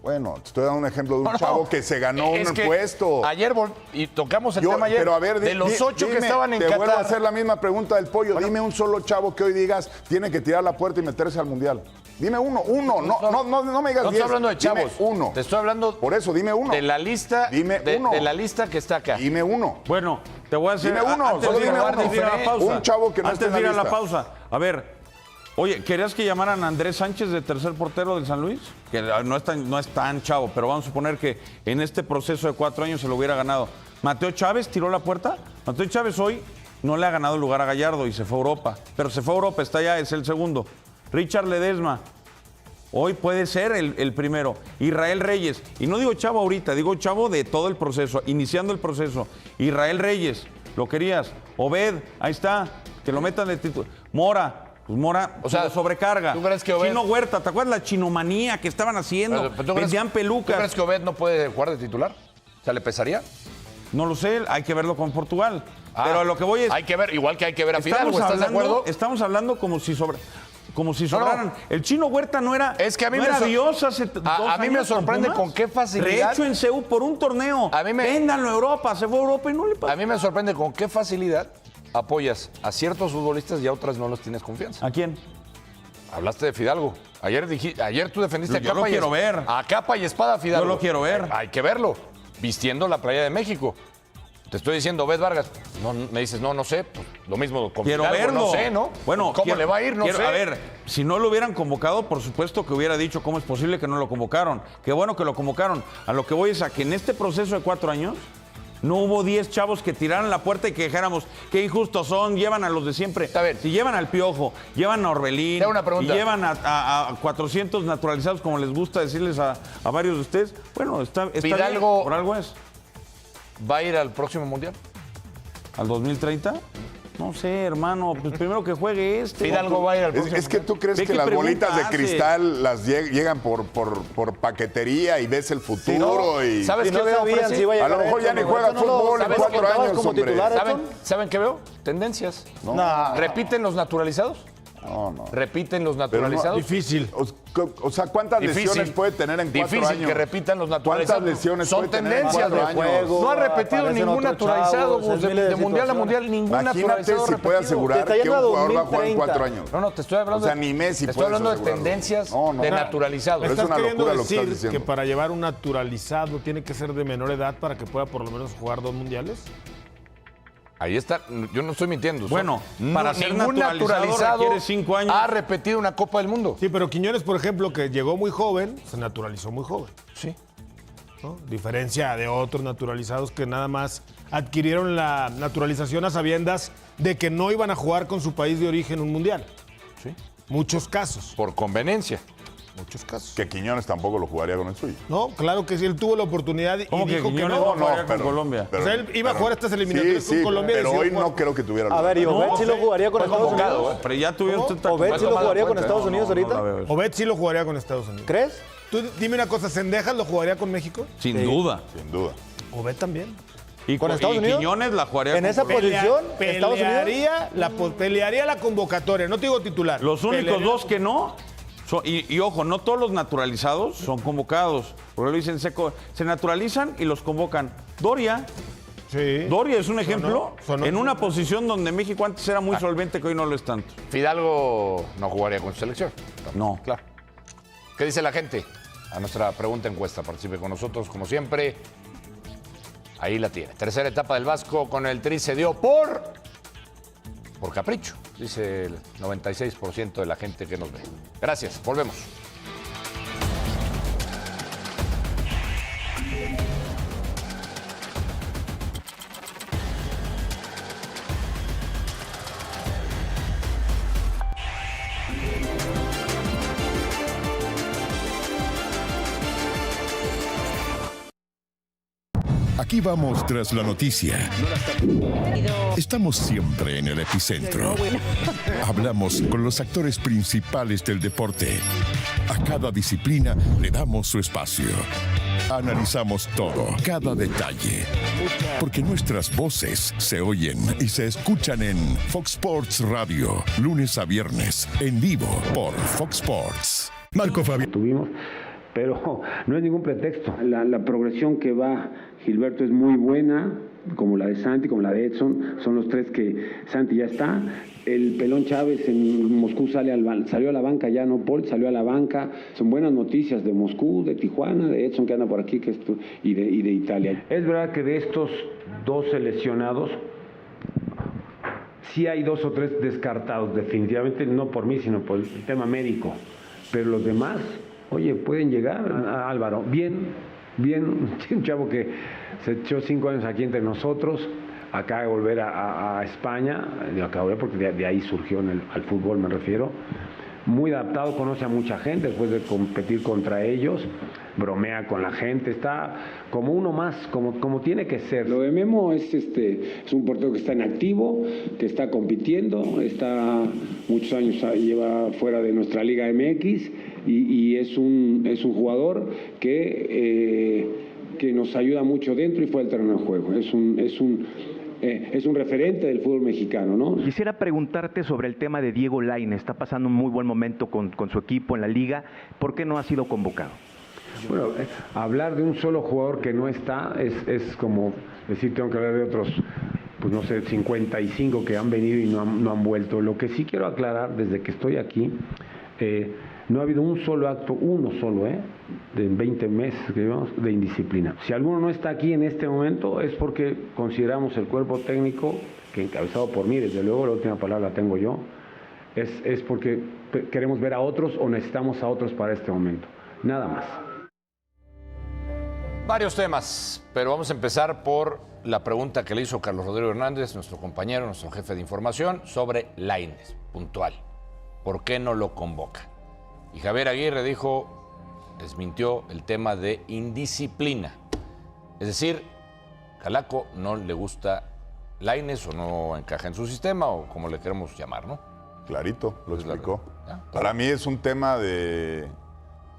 [SPEAKER 4] Bueno, te estoy dando un ejemplo de un
[SPEAKER 1] No, no.
[SPEAKER 4] chavo que se ganó
[SPEAKER 1] Es
[SPEAKER 4] un
[SPEAKER 1] que
[SPEAKER 4] puesto.
[SPEAKER 1] Ayer y tocamos el tema ayer.
[SPEAKER 4] Pero a ver,
[SPEAKER 1] de los 8 que
[SPEAKER 4] dime,
[SPEAKER 1] estaban en
[SPEAKER 4] te vuelvo a
[SPEAKER 1] Qatar.
[SPEAKER 4] hacer la misma pregunta del pollo. Dime un solo chavo que hoy digas tiene que tirar la puerta y meterse al Mundial. Dime uno. No me digas
[SPEAKER 1] No
[SPEAKER 4] 10.
[SPEAKER 1] estoy hablando de
[SPEAKER 4] Dime
[SPEAKER 1] chavos.
[SPEAKER 4] uno.
[SPEAKER 1] Te estoy hablando
[SPEAKER 4] Por eso, dime uno.
[SPEAKER 1] de la lista.
[SPEAKER 4] Dime uno.
[SPEAKER 1] De la lista que está acá.
[SPEAKER 4] Dime uno.
[SPEAKER 2] Bueno, te voy a decir.
[SPEAKER 4] Dime uno,
[SPEAKER 2] antes
[SPEAKER 4] solo
[SPEAKER 2] de ir
[SPEAKER 4] dime
[SPEAKER 2] a-
[SPEAKER 4] uno.
[SPEAKER 2] antes de ir a la pausa.
[SPEAKER 4] Un chavo que no
[SPEAKER 2] Antes
[SPEAKER 4] esté en
[SPEAKER 2] de ir
[SPEAKER 4] la
[SPEAKER 2] a la
[SPEAKER 4] lista.
[SPEAKER 2] pausa. A ver, oye, ¿querías que llamaran a Andrés Sánchez de tercer portero del San Luis? Que no es tan chavo, pero vamos a suponer que en este proceso de 4 años se lo hubiera ganado. Mateo Chávez tiró la puerta. Mateo Chávez hoy no le ha ganado el lugar a Gallardo y se fue a Europa. Pero se fue a Europa, está allá, es el segundo. Richard Ledesma. Hoy puede ser el primero. Israel Reyes. Y no digo chavo ahorita, digo chavo de todo el proceso, iniciando el proceso. Israel Reyes, lo querías. Obed, ahí está. Que lo metan de titular. Mora. Pues Mora,
[SPEAKER 1] O sea,
[SPEAKER 2] lo sobrecarga.
[SPEAKER 1] ¿tú crees que Obed-
[SPEAKER 2] Chino Huerta, ¿te acuerdas la chinomanía que estaban haciendo?
[SPEAKER 1] Pero, ¿tú crees-
[SPEAKER 2] Vendían
[SPEAKER 1] ¿Tú
[SPEAKER 2] pelucas.
[SPEAKER 1] crees que Obed no puede jugar de titular? O sea, ¿le pesaría?
[SPEAKER 2] No lo sé, hay que verlo con Portugal. Pero a lo que voy es.
[SPEAKER 1] Hay que ver, igual que hay que ver a Fidalgo,
[SPEAKER 2] Estamos
[SPEAKER 1] ¿estás de
[SPEAKER 2] hablando,
[SPEAKER 1] acuerdo?
[SPEAKER 2] estamos hablando como si sobraran. El Chino Huerta no era,
[SPEAKER 1] Es que a mí
[SPEAKER 2] no
[SPEAKER 1] me
[SPEAKER 2] era
[SPEAKER 1] sor-
[SPEAKER 2] Dios hace 2
[SPEAKER 1] a mí me
[SPEAKER 2] años
[SPEAKER 1] sorprende
[SPEAKER 2] Pumas.
[SPEAKER 1] con qué facilidad-
[SPEAKER 2] Rehecho en CEU por un torneo.
[SPEAKER 1] A mí me-
[SPEAKER 2] Véndanlo a Europa. Se fue a Europa y no le pasó.
[SPEAKER 1] A mí me sorprende con qué facilidad apoyas a ciertos futbolistas y a otras no los tienes confianza.
[SPEAKER 2] ¿A quién?
[SPEAKER 1] Hablaste de Fidalgo. Ayer tú defendiste
[SPEAKER 2] Yo lo quiero ver.
[SPEAKER 1] a capa y espada a Fidalgo.
[SPEAKER 2] Yo lo quiero ver.
[SPEAKER 1] Hay que verlo. Vistiendo la playa de México. Te estoy diciendo, Obed Vargas. No, me dices, no sé. Pues, lo mismo con
[SPEAKER 2] Quiero
[SPEAKER 1] Fidalgo,
[SPEAKER 2] verlo.
[SPEAKER 1] no sé, ¿no?
[SPEAKER 2] Bueno,
[SPEAKER 1] ¿Cómo le va a ir? No sé.
[SPEAKER 2] A ver, si no lo hubieran convocado, por supuesto que hubiera dicho cómo es posible que no lo convocaron. Qué bueno que lo convocaron. A lo que voy es a que en este proceso de 4 años no hubo 10 chavos que tiraran la puerta y que dijéramos qué injustos son, llevan a los de siempre.
[SPEAKER 1] Está bien.
[SPEAKER 2] Si llevan al Piojo, llevan a Orbelín,
[SPEAKER 1] Te hago una pregunta.
[SPEAKER 2] y llevan a 400 naturalizados, como les gusta decirles a varios de ustedes, bueno, está
[SPEAKER 1] Fidalgo-
[SPEAKER 2] bien, por algo es.
[SPEAKER 1] ¿Va a ir al próximo Mundial?
[SPEAKER 2] ¿Al 2030? No sé, hermano, pues primero que juegue este.
[SPEAKER 1] Fidalgo va a ir al próximo
[SPEAKER 4] Es que tú crees
[SPEAKER 2] Ve
[SPEAKER 4] que
[SPEAKER 2] qué
[SPEAKER 4] las
[SPEAKER 2] pregunta
[SPEAKER 4] bolitas de
[SPEAKER 2] hace.
[SPEAKER 4] cristal las llegan por paquetería y ves el futuro y...
[SPEAKER 1] ¿Sabes
[SPEAKER 3] Y
[SPEAKER 1] qué
[SPEAKER 3] no
[SPEAKER 1] veo,
[SPEAKER 3] sabían
[SPEAKER 1] Fresi?
[SPEAKER 3] si iba a
[SPEAKER 4] A
[SPEAKER 3] llegar
[SPEAKER 4] lo mejor ya
[SPEAKER 3] Edson,
[SPEAKER 4] ni
[SPEAKER 3] ¿no?
[SPEAKER 4] juega
[SPEAKER 3] Edson no lo-
[SPEAKER 4] fútbol en
[SPEAKER 3] ¿sabes
[SPEAKER 4] 4
[SPEAKER 3] que contabas
[SPEAKER 4] años,
[SPEAKER 3] como
[SPEAKER 4] hombre.
[SPEAKER 3] titular, Edson?
[SPEAKER 1] ¿Saben qué veo? Tendencias.
[SPEAKER 3] No.
[SPEAKER 1] ¿Repiten los naturalizados?
[SPEAKER 4] No.
[SPEAKER 1] ¿Repiten los naturalizados?
[SPEAKER 5] Difícil.
[SPEAKER 4] O sea, ¿cuántas lesiones puede tener en 4 años?
[SPEAKER 1] Difícil que repitan los naturalizados.
[SPEAKER 4] ¿Cuántas lesiones
[SPEAKER 1] Son
[SPEAKER 4] puede tener en
[SPEAKER 1] tendencias
[SPEAKER 4] 4
[SPEAKER 1] de juego. No ha repetido
[SPEAKER 3] aparecen
[SPEAKER 1] ningún
[SPEAKER 3] otros
[SPEAKER 1] naturalizado,
[SPEAKER 3] chavos,
[SPEAKER 1] Gus, de mundial a mundial, ningún
[SPEAKER 4] Imagínate
[SPEAKER 1] naturalizado
[SPEAKER 4] si puede
[SPEAKER 1] repetido.
[SPEAKER 4] asegurar
[SPEAKER 3] Te está
[SPEAKER 4] que un
[SPEAKER 3] yendo a
[SPEAKER 4] jugador va a jugar en
[SPEAKER 3] 2030.
[SPEAKER 4] 4 años.
[SPEAKER 1] No, te estoy hablando
[SPEAKER 4] O sea, ni Messi
[SPEAKER 1] te estoy
[SPEAKER 4] puede
[SPEAKER 1] hablando de
[SPEAKER 4] asegurarlo.
[SPEAKER 1] tendencias
[SPEAKER 4] No.
[SPEAKER 1] de naturalizados.
[SPEAKER 4] Pero
[SPEAKER 5] ¿Me
[SPEAKER 4] es
[SPEAKER 5] estás
[SPEAKER 4] una
[SPEAKER 5] queriendo
[SPEAKER 4] locura lo que estás
[SPEAKER 5] decir
[SPEAKER 4] diciendo.
[SPEAKER 5] que para llevar un naturalizado tiene que ser de menor edad para que pueda por lo menos jugar 2 mundiales?
[SPEAKER 1] Ahí está, yo no estoy mintiendo.
[SPEAKER 2] Bueno, para ser
[SPEAKER 1] ningún
[SPEAKER 2] naturalizado requiere 5 años.
[SPEAKER 1] ha repetido una Copa del Mundo.
[SPEAKER 5] Sí, pero Quiñones, por ejemplo, que llegó muy joven, se naturalizó muy joven.
[SPEAKER 1] Sí.
[SPEAKER 5] ¿No? Diferencia de otros naturalizados que nada más adquirieron la naturalización a sabiendas de que no iban a jugar con su país de origen un mundial.
[SPEAKER 1] Sí.
[SPEAKER 5] Muchos casos.
[SPEAKER 1] Por conveniencia.
[SPEAKER 5] Muchos casos.
[SPEAKER 4] Que Quiñones tampoco lo jugaría con el suyo.
[SPEAKER 5] No, claro que sí, él tuvo la oportunidad y
[SPEAKER 2] ¿Cómo que
[SPEAKER 5] dijo que
[SPEAKER 2] Quiñones
[SPEAKER 5] no.
[SPEAKER 2] no jugaría con Colombia?
[SPEAKER 5] O sea, él iba a jugar estas eliminatorias con Colombia y
[SPEAKER 4] Pero
[SPEAKER 5] decidió
[SPEAKER 4] hoy
[SPEAKER 5] jugar
[SPEAKER 4] no creo que tuviera
[SPEAKER 3] A ver, ¿y Obed sí lo jugaría con
[SPEAKER 1] Fue
[SPEAKER 3] Estados
[SPEAKER 1] convocado,
[SPEAKER 3] Unidos?
[SPEAKER 2] Pero ya tuvieron
[SPEAKER 3] ¿Obed sí lo jugaría con Estados Unidos ahorita?
[SPEAKER 5] Obed sí lo jugaría con Estados Unidos.
[SPEAKER 3] ¿Crees?
[SPEAKER 5] Tú dime una cosa, ¿Cendejas lo jugaría con México?
[SPEAKER 2] Sin
[SPEAKER 3] Sí.
[SPEAKER 2] duda.
[SPEAKER 4] Sin duda.
[SPEAKER 5] Obed también.
[SPEAKER 2] ¿Y
[SPEAKER 3] ¿Con Estados Unidos?
[SPEAKER 2] Quiñones la jugaría
[SPEAKER 3] ¿En
[SPEAKER 2] con
[SPEAKER 3] esa
[SPEAKER 2] Colombia.
[SPEAKER 3] posición? ¿Estados Unidos?
[SPEAKER 5] Pelearía la convocatoria, no te digo titular.
[SPEAKER 2] Los únicos
[SPEAKER 5] Pelearía-
[SPEAKER 2] dos que no, y ojo, no todos los naturalizados son convocados. Porque lo dicen, se naturalizan y los convocan. Doria
[SPEAKER 5] Sí.
[SPEAKER 2] es un ejemplo
[SPEAKER 5] sonó.
[SPEAKER 2] en una posición donde México antes era muy solvente, que hoy no lo es tanto.
[SPEAKER 1] Fidalgo no jugaría con su selección.
[SPEAKER 2] No.
[SPEAKER 1] Claro. ¿Qué dice la gente? A nuestra pregunta encuesta. Participe con nosotros, como siempre. Ahí la tiene. Tercera etapa del Vasco con el Tri se dio por capricho, dice el 96% de la gente que nos ve. Gracias, volvemos.
[SPEAKER 6] Aquí vamos tras la noticia. Estamos siempre en el epicentro. Hablamos con los actores principales del deporte. A cada disciplina le damos su espacio. Analizamos todo, cada detalle. Porque nuestras voces se oyen y se escuchan en Fox Sports Radio, lunes a viernes, en vivo por Fox Sports. Marco Fabián.
[SPEAKER 7] Tuvimos, pero no es ningún pretexto. La progresión que va Gilberto es muy buena, como la de Santi, como la de Edson. Son los tres que Santi ya está. El Pelón Chávez en Moscú salió a la banca ya, no Paul, salió a la banca. Son buenas noticias de Moscú, de Tijuana, de Edson que anda por aquí y de Italia. Es verdad que de estos 2 seleccionados, sí hay 2 o 3 descartados, definitivamente, no por mí, sino por el tema médico. Pero los demás, oye, pueden llegar. Álvaro, bien, un chavo que se echó 5 años aquí entre nosotros, acaba de volver a España, acaba de volver porque de ahí surgió al fútbol, me refiero. Muy adaptado, conoce a mucha gente después de competir contra ellos, bromea con la gente, está como uno más, como tiene que ser. Lo de Memo es un portero que está en activo, que está compitiendo, está muchos años, lleva fuera de nuestra Liga MX y es un jugador que nos ayuda mucho dentro y fuera del terreno de juego. Es un referente del fútbol mexicano, ¿no?
[SPEAKER 8] Quisiera preguntarte sobre el tema de Diego Lainez. Está pasando un muy buen momento con su equipo en la liga. ¿Por qué no ha sido convocado?
[SPEAKER 7] Bueno, hablar de un solo jugador que no está es como decir, tengo que hablar de otros, pues no sé, 55 que han venido y no han vuelto. Lo que sí quiero aclarar desde que estoy aquí, no ha habido un solo acto, de 20 meses que llevamos, de indisciplina. Si alguno no está aquí en este momento es porque consideramos el cuerpo técnico, que encabezado por mí, desde luego la última palabra la tengo yo, es porque queremos ver a otros o necesitamos a otros para este momento. Nada más.
[SPEAKER 1] Varios temas, pero vamos a empezar por la pregunta que le hizo Carlos Rodrigo Hernández, nuestro compañero, nuestro jefe de información, sobre Lainez, puntual. ¿Por qué no lo convoca? Y Javier Aguirre desmintió el tema de indisciplina. Es decir, Calaco no le gusta Lainez o no encaja en su sistema o como le queremos llamar, ¿no?
[SPEAKER 4] Clarito, lo explicó.
[SPEAKER 1] ¿Ya?
[SPEAKER 4] Para mí es un tema de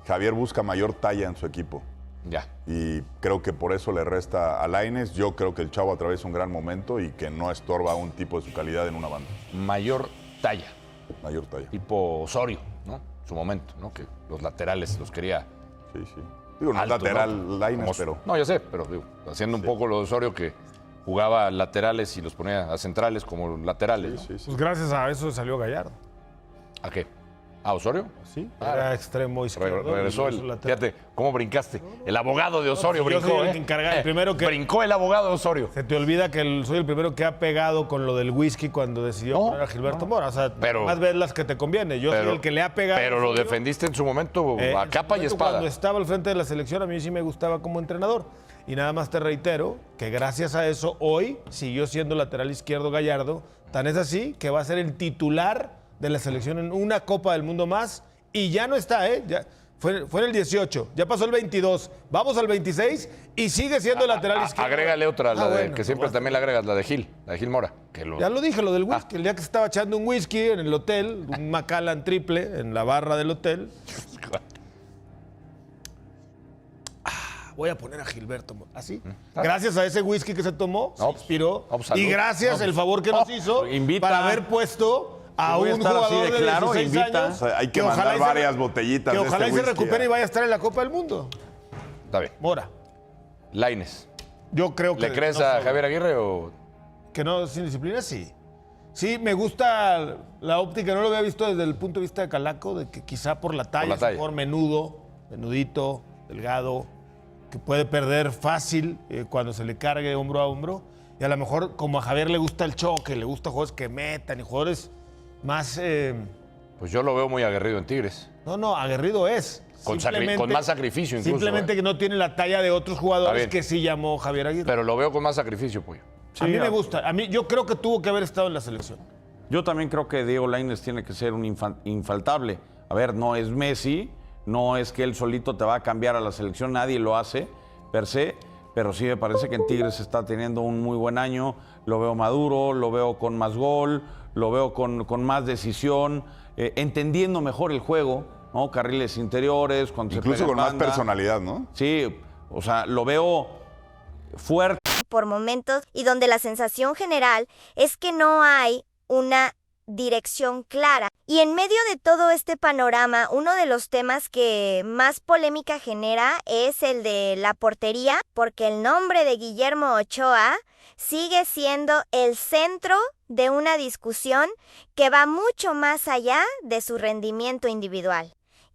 [SPEAKER 4] Javier busca mayor talla en su equipo.
[SPEAKER 1] Ya.
[SPEAKER 4] Y creo que por eso le resta a Lainez. Yo creo que el chavo atraviesa un gran momento y que no estorba a un tipo de su calidad en una banda.
[SPEAKER 1] Mayor talla.
[SPEAKER 4] Mayor talla.
[SPEAKER 1] Tipo Osorio, ¿no? Su momento, ¿no? Que los laterales los quería.
[SPEAKER 4] Sí. Digo, no es
[SPEAKER 1] altos,
[SPEAKER 4] lateral Lainez, pero...
[SPEAKER 1] No, ya sé, pero digo, haciendo un poco lo de Osorio que jugaba laterales y los ponía a centrales como laterales. ¿no?
[SPEAKER 5] Pues gracias a eso salió Gallardo.
[SPEAKER 1] ¿A qué? ¿A Osorio?
[SPEAKER 5] Sí, era extremo izquierdo.
[SPEAKER 1] Regresó fíjate, ¿cómo brincaste? El abogado de Osorio
[SPEAKER 5] pues
[SPEAKER 1] brincó,
[SPEAKER 5] yo soy el encargado, el primero que...
[SPEAKER 1] Brincó el abogado de Osorio.
[SPEAKER 5] Se te olvida que soy el primero que ha pegado con lo del whisky cuando decidió poner a Gilberto Mora. O sea, más ves las que te conviene. Yo soy el que le ha pegado.
[SPEAKER 1] Pero lo defendiste en su momento a capa y espada.
[SPEAKER 5] Cuando estaba al frente de la selección, a mí sí me gustaba como entrenador. Y nada más te reitero que gracias a eso, hoy siguió siendo lateral izquierdo Gallardo. Tan es así que va a ser el titular de la selección en una Copa del Mundo más. Y ya no está, ya fue en el 18, ya pasó el 22, vamos al 26 y sigue siendo el lateral izquierdo.
[SPEAKER 1] Agrégale otra,
[SPEAKER 5] bueno,
[SPEAKER 1] que siempre también le agregas, la de Gil Mora.
[SPEAKER 5] Ya lo dije, lo del whisky, el día que se estaba echando un whisky en el hotel, un Macallan triple en la barra del hotel. Voy a poner a Gilberto Mora, así. Gracias a ese whisky que se tomó, se inspiró. Y gracias el favor que nos hizo para haber puesto a un jugador de
[SPEAKER 2] claro,
[SPEAKER 5] 16 años.
[SPEAKER 4] O sea, hay que mandar varias botellitas
[SPEAKER 5] que
[SPEAKER 4] de
[SPEAKER 5] ojalá
[SPEAKER 4] este
[SPEAKER 5] se
[SPEAKER 4] whisky,
[SPEAKER 5] recupere y vaya a estar en la Copa del Mundo.
[SPEAKER 1] Está bien.
[SPEAKER 5] Mora.
[SPEAKER 1] Lainez.
[SPEAKER 5] Yo creo que...
[SPEAKER 1] ¿Le crees a Javier Aguirre o...?
[SPEAKER 5] Que no, sin disciplina, sí. Sí, me gusta la óptica, no lo había visto desde el punto de vista de Calaco, de que quizá por la talla, es un jugador menudito, delgado, que puede perder fácil cuando se le cargue hombro a hombro. Y a lo mejor, como a Javier le gusta el choque, le gusta jugadores que metan y jugadores más...
[SPEAKER 1] Pues yo lo veo muy aguerrido en Tigres.
[SPEAKER 5] No, aguerrido es.
[SPEAKER 1] Con más sacrificio incluso.
[SPEAKER 5] Simplemente que no tiene la talla de otros jugadores que sí llamó Javier Aguirre.
[SPEAKER 1] Pero lo veo con más sacrificio, Pollo.
[SPEAKER 5] Sí, a mí me gusta. Yo creo que tuvo que haber estado en la selección.
[SPEAKER 2] Yo también creo que Diego Lainez tiene que ser un infaltable. A ver, no es Messi, no es que él solito te va a cambiar a la selección, nadie lo hace per se, pero sí me parece que en Tigres está teniendo un muy buen año. Lo veo maduro, lo veo con más gol, lo veo con más decisión, entendiendo mejor el juego, ¿no? Carriles interiores, cuando
[SPEAKER 4] incluso con más personalidad, ¿no?
[SPEAKER 2] Sí, o sea, lo veo fuerte.
[SPEAKER 9] Por momentos y donde la sensación general es que no hay una dirección clara. Y en medio de todo este panorama, uno de los temas que más polémica genera es el de la portería, porque el nombre de Guillermo Ochoa sigue siendo el centro de una discusión que va mucho más allá de su rendimiento individual.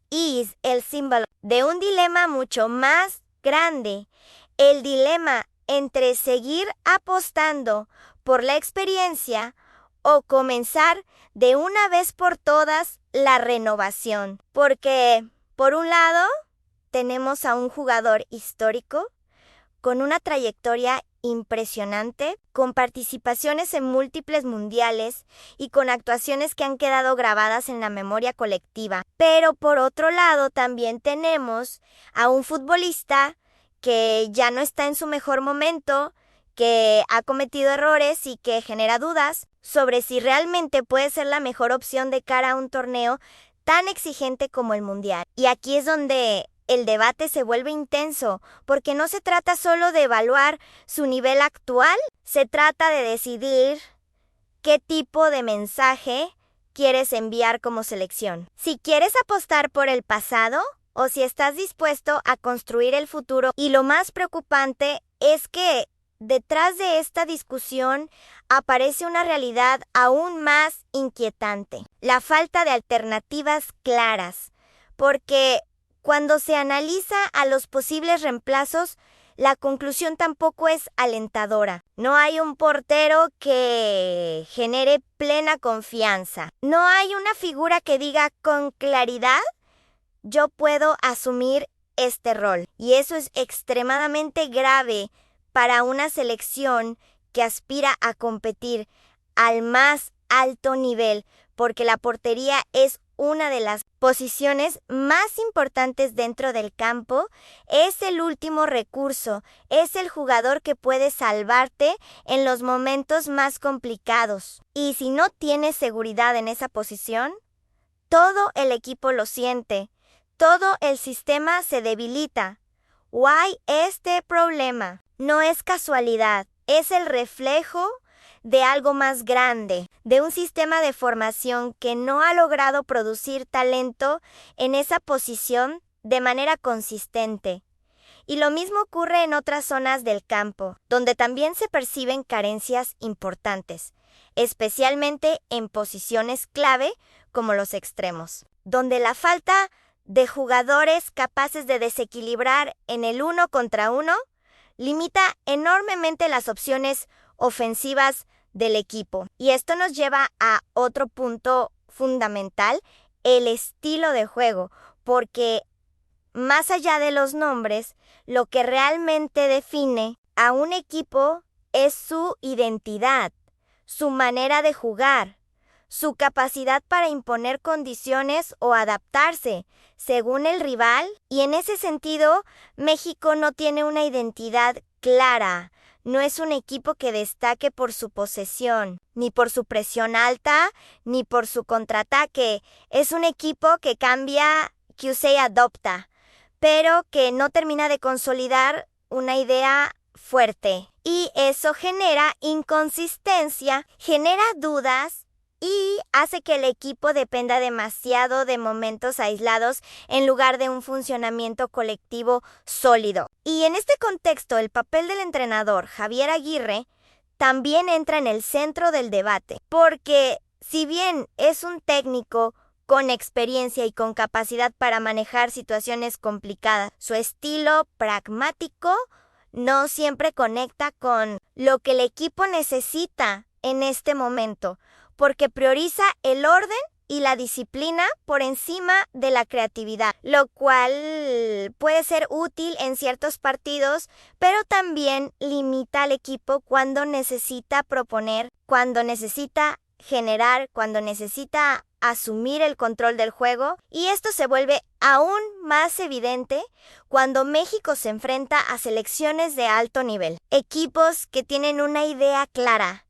[SPEAKER 9] Y es el símbolo de un dilema mucho más grande, el dilema entre seguir apostando por la experiencia o comenzar de una vez por todas la renovación. Porque, por un lado, tenemos a un jugador histórico con una trayectoria impresionante, con participaciones en múltiples mundiales y con actuaciones que han quedado grabadas en la memoria colectiva. Pero por otro lado, también tenemos a un futbolista que ya no está en su mejor momento, que ha cometido errores y que genera dudas sobre si realmente puede ser la mejor opción de cara a un torneo tan exigente como el Mundial. Y aquí es donde el debate se vuelve intenso, porque no se trata solo de evaluar su nivel actual, se trata de decidir qué tipo de mensaje quieres enviar como selección. Si quieres apostar por el pasado o si estás dispuesto a construir el futuro. Y lo más preocupante es que detrás de esta discusión aparece una realidad aún más inquietante: la falta de alternativas claras, porque cuando se analiza a los posibles reemplazos, la conclusión tampoco es alentadora. No hay un portero que genere plena confianza. No hay una figura que diga con claridad: yo puedo asumir este rol. Y eso es extremadamente grave para una selección que aspira a competir al más alto nivel, porque la portería es una de las posiciones más importantes dentro del campo, es el último recurso, es el jugador que puede salvarte en los momentos más complicados. Y si no tienes seguridad en esa posición, todo el equipo lo siente, todo el sistema se debilita. ¿Why este problema? No es casualidad, es el reflejo de algo más grande, de un sistema de formación que no ha logrado producir talento en esa posición de manera consistente. Y lo mismo ocurre en otras zonas del campo, donde también se perciben carencias importantes, especialmente en posiciones clave como los extremos, donde la falta de jugadores capaces de desequilibrar en el 1 contra 1 limita enormemente las opciones ofensivas del equipo. Y esto nos lleva a otro punto fundamental, el estilo de juego, porque más allá de los nombres, lo que realmente define a un equipo es su identidad, su manera de jugar, su capacidad para imponer condiciones o adaptarse según el rival, y en ese sentido, México no tiene una identidad clara. No es un equipo que destaque por su posesión, ni por su presión alta, ni por su contraataque. Es un equipo que cambia, que use adopta, pero que no termina de consolidar una idea fuerte. Y eso genera inconsistencia, genera dudas y hace que el equipo dependa demasiado de momentos aislados en lugar de un funcionamiento colectivo sólido. Y en este contexto, el papel del entrenador Javier Aguirre también entra en el centro del debate, porque si bien es un técnico con experiencia y con capacidad para manejar situaciones complicadas, su estilo pragmático no siempre conecta con lo que el equipo necesita en este momento, porque prioriza el orden y la disciplina por encima de la creatividad, lo cual puede ser útil en ciertos partidos, pero también limita al equipo cuando necesita proponer, cuando necesita generar, cuando necesita asumir el control del juego, y esto se vuelve aún más evidente cuando México se enfrenta a selecciones de alto nivel, equipos que tienen una idea clara,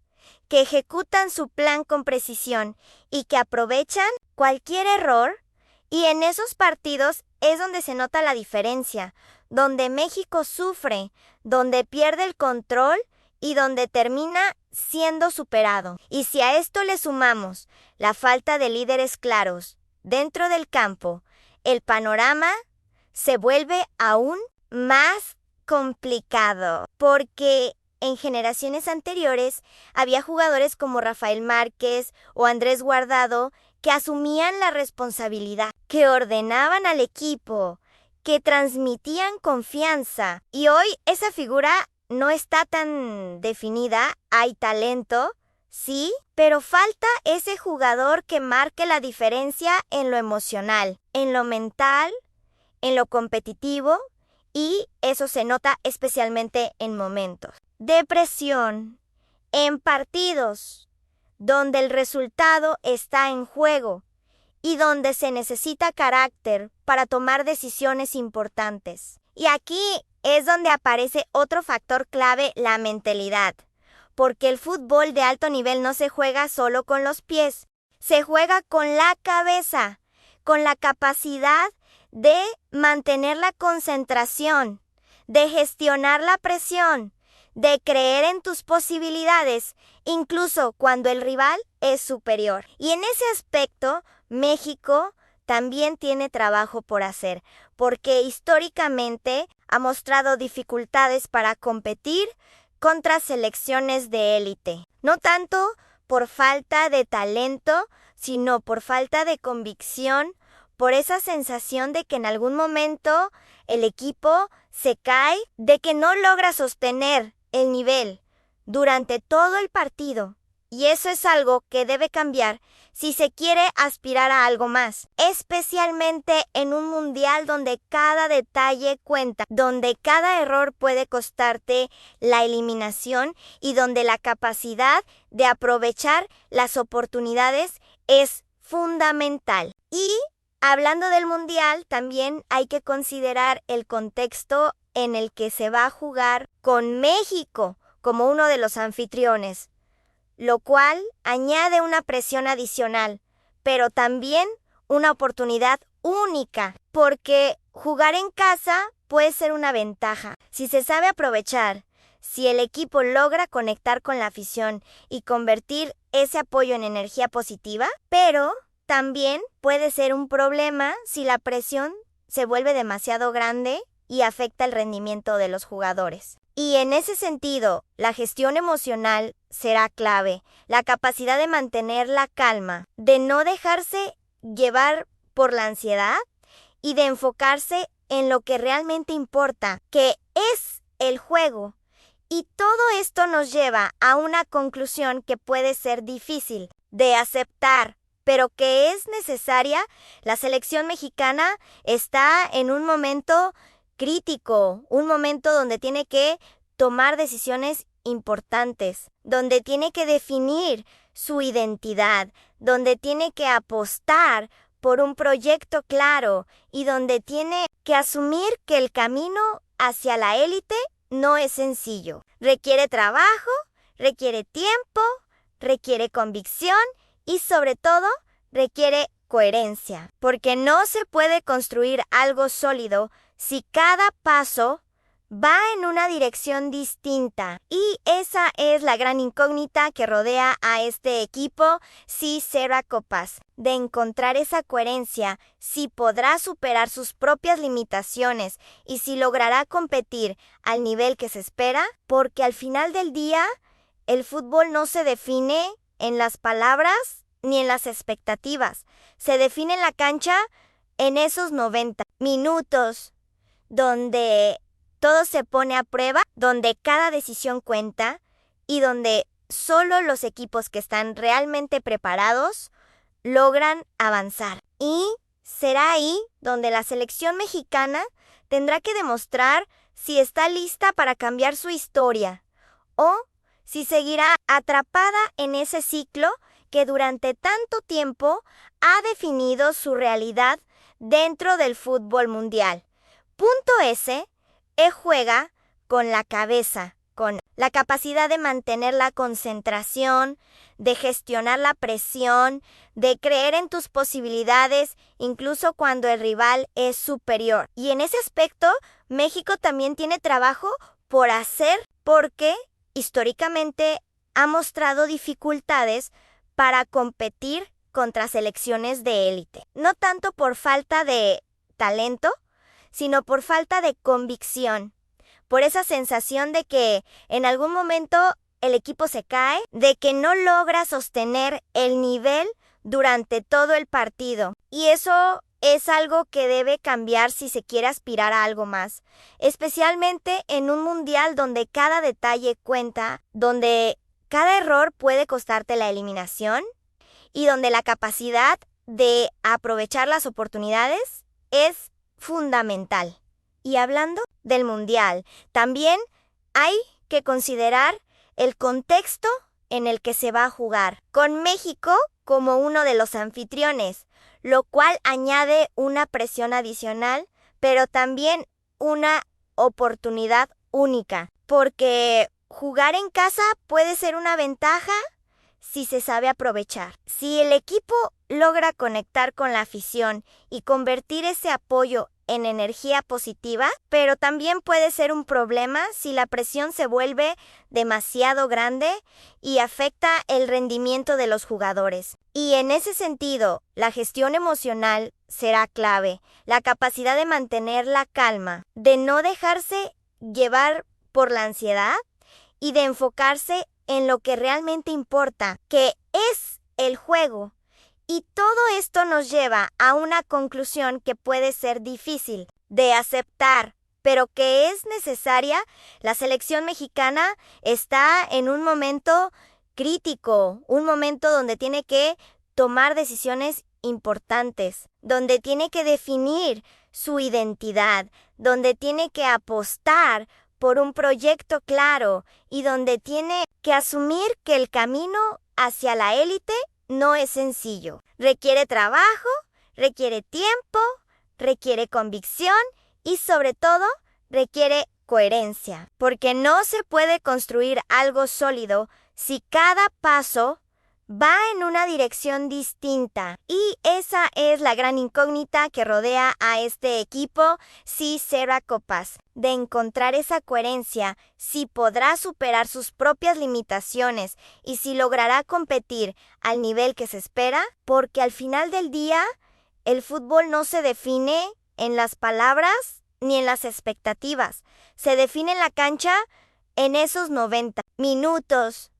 [SPEAKER 9] que ejecutan su plan con precisión y que aprovechan cualquier error, y en esos partidos es donde se nota la diferencia, donde México sufre, donde pierde el control y donde termina siendo superado. Y si a esto le sumamos la falta de líderes claros dentro del campo, el panorama se vuelve aún más complicado, porque en generaciones anteriores había jugadores como Rafael Márquez o Andrés Guardado que asumían la responsabilidad, que ordenaban al equipo, que transmitían confianza. Y hoy esa figura no está tan definida. Hay talento, sí, pero falta ese jugador que marque la diferencia en lo emocional, en lo mental, en lo competitivo, y eso se nota especialmente en momentos de presión, en partidos donde el resultado está en juego y donde se necesita carácter para tomar decisiones importantes. Y aquí es donde aparece otro factor clave, la mentalidad, porque el fútbol de alto nivel no se juega solo con los pies, se juega con la cabeza, con la capacidad de mantener la concentración, de gestionar la presión, de creer en tus posibilidades, incluso cuando el rival es superior. Y en ese aspecto, México también tiene trabajo por hacer, porque históricamente ha mostrado dificultades para competir contra selecciones de élite. No tanto por falta de talento, sino por falta de convicción, por esa sensación de que en algún momento el equipo se cae, de que no logra sostener el nivel durante todo el partido. Y eso es algo que debe cambiar si se quiere aspirar a algo más, especialmente en un mundial donde cada detalle cuenta, donde cada error puede costarte la eliminación y donde la capacidad de aprovechar las oportunidades es fundamental. Y hablando del mundial, también hay que considerar el contexto en el que se va a jugar, con México como uno de los anfitriones, lo cual añade una presión adicional, pero también una oportunidad única, porque jugar en casa puede ser una ventaja si se sabe aprovechar, si el equipo logra conectar con la afición y convertir ese apoyo en energía positiva, pero también puede ser un problema si la presión se vuelve demasiado grande y afecta el rendimiento de los jugadores. Y en ese sentido, la gestión emocional será clave, la capacidad de mantener la calma, de no dejarse llevar por la ansiedad y de enfocarse en lo que realmente importa, que es el juego. Y todo esto nos lleva a una conclusión que puede ser difícil de aceptar, pero que es necesaria. La selección mexicana está en un momento crítico, un momento donde tiene que tomar decisiones importantes, donde tiene que definir su identidad, donde tiene que apostar por un proyecto claro y donde tiene que asumir que el camino hacia la élite no es sencillo. Requiere trabajo, requiere tiempo, requiere convicción y sobre todo requiere coherencia, porque no se puede construir algo sólido si cada paso va en una dirección distinta. Y esa es la gran incógnita que rodea a este equipo, si será capaz de encontrar esa coherencia, si podrá superar sus propias limitaciones y si logrará competir al nivel que se espera, porque al final del día el fútbol no se define en las palabras ni en las expectativas, se define en la cancha en esos 90 minutos donde todo se pone a prueba, donde cada decisión cuenta y donde solo los equipos que están realmente preparados logran avanzar. Y será ahí donde la selección mexicana tendrá que demostrar si está lista para cambiar su historia o si seguirá atrapada en ese ciclo que durante tanto tiempo ha definido su realidad dentro del fútbol mundial. Punto S juega con la cabeza, con la capacidad de mantener la concentración, de gestionar la presión, de creer en tus posibilidades, incluso cuando el rival es superior. Y en ese aspecto, México también tiene trabajo por hacer, porque históricamente ha mostrado dificultades para competir contra selecciones de élite. No tanto por falta de talento, sino por falta de convicción, por esa sensación de que en algún momento el equipo se cae, de que no logra sostener el nivel durante todo el partido. Y eso es algo que debe cambiar si se quiere aspirar a algo más, especialmente en un mundial donde cada detalle cuenta, donde cada error puede costarte la eliminación y donde la capacidad de aprovechar las oportunidades es fundamental. Y hablando del mundial, también hay que considerar el contexto en el que se va a jugar, con México como uno de los anfitriones, lo cual añade una presión adicional, pero también una oportunidad única, porque jugar en casa puede ser una ventaja si se sabe aprovechar. Si el equipo logra conectar con la afición y convertir ese apoyo en energía positiva, pero también puede ser un problema si la presión se vuelve demasiado grande y afecta el rendimiento de los jugadores. Y en ese sentido, la gestión emocional será clave, la capacidad de mantener la calma, de no dejarse llevar por la ansiedad y de enfocarse en lo que realmente importa, que es el juego. Y todo esto nos lleva a una conclusión que puede ser difícil de aceptar, pero que es necesaria. La selección mexicana está en un momento crítico, un momento donde tiene que tomar decisiones importantes, donde tiene que definir su identidad, donde tiene que apostar por un proyecto claro y donde tiene que asumir que el camino hacia la élite no es sencillo. Requiere trabajo, requiere tiempo, requiere convicción y sobre todo requiere coherencia, porque no se puede construir algo sólido si cada paso va en una dirección distinta y esa es la gran incógnita que rodea a este equipo, si será capaz de encontrar esa coherencia, si podrá superar sus propias limitaciones y si logrará competir al nivel que se espera, porque al final del día el fútbol no se define en las palabras ni en las expectativas, se define en la cancha en esos 90 minutos.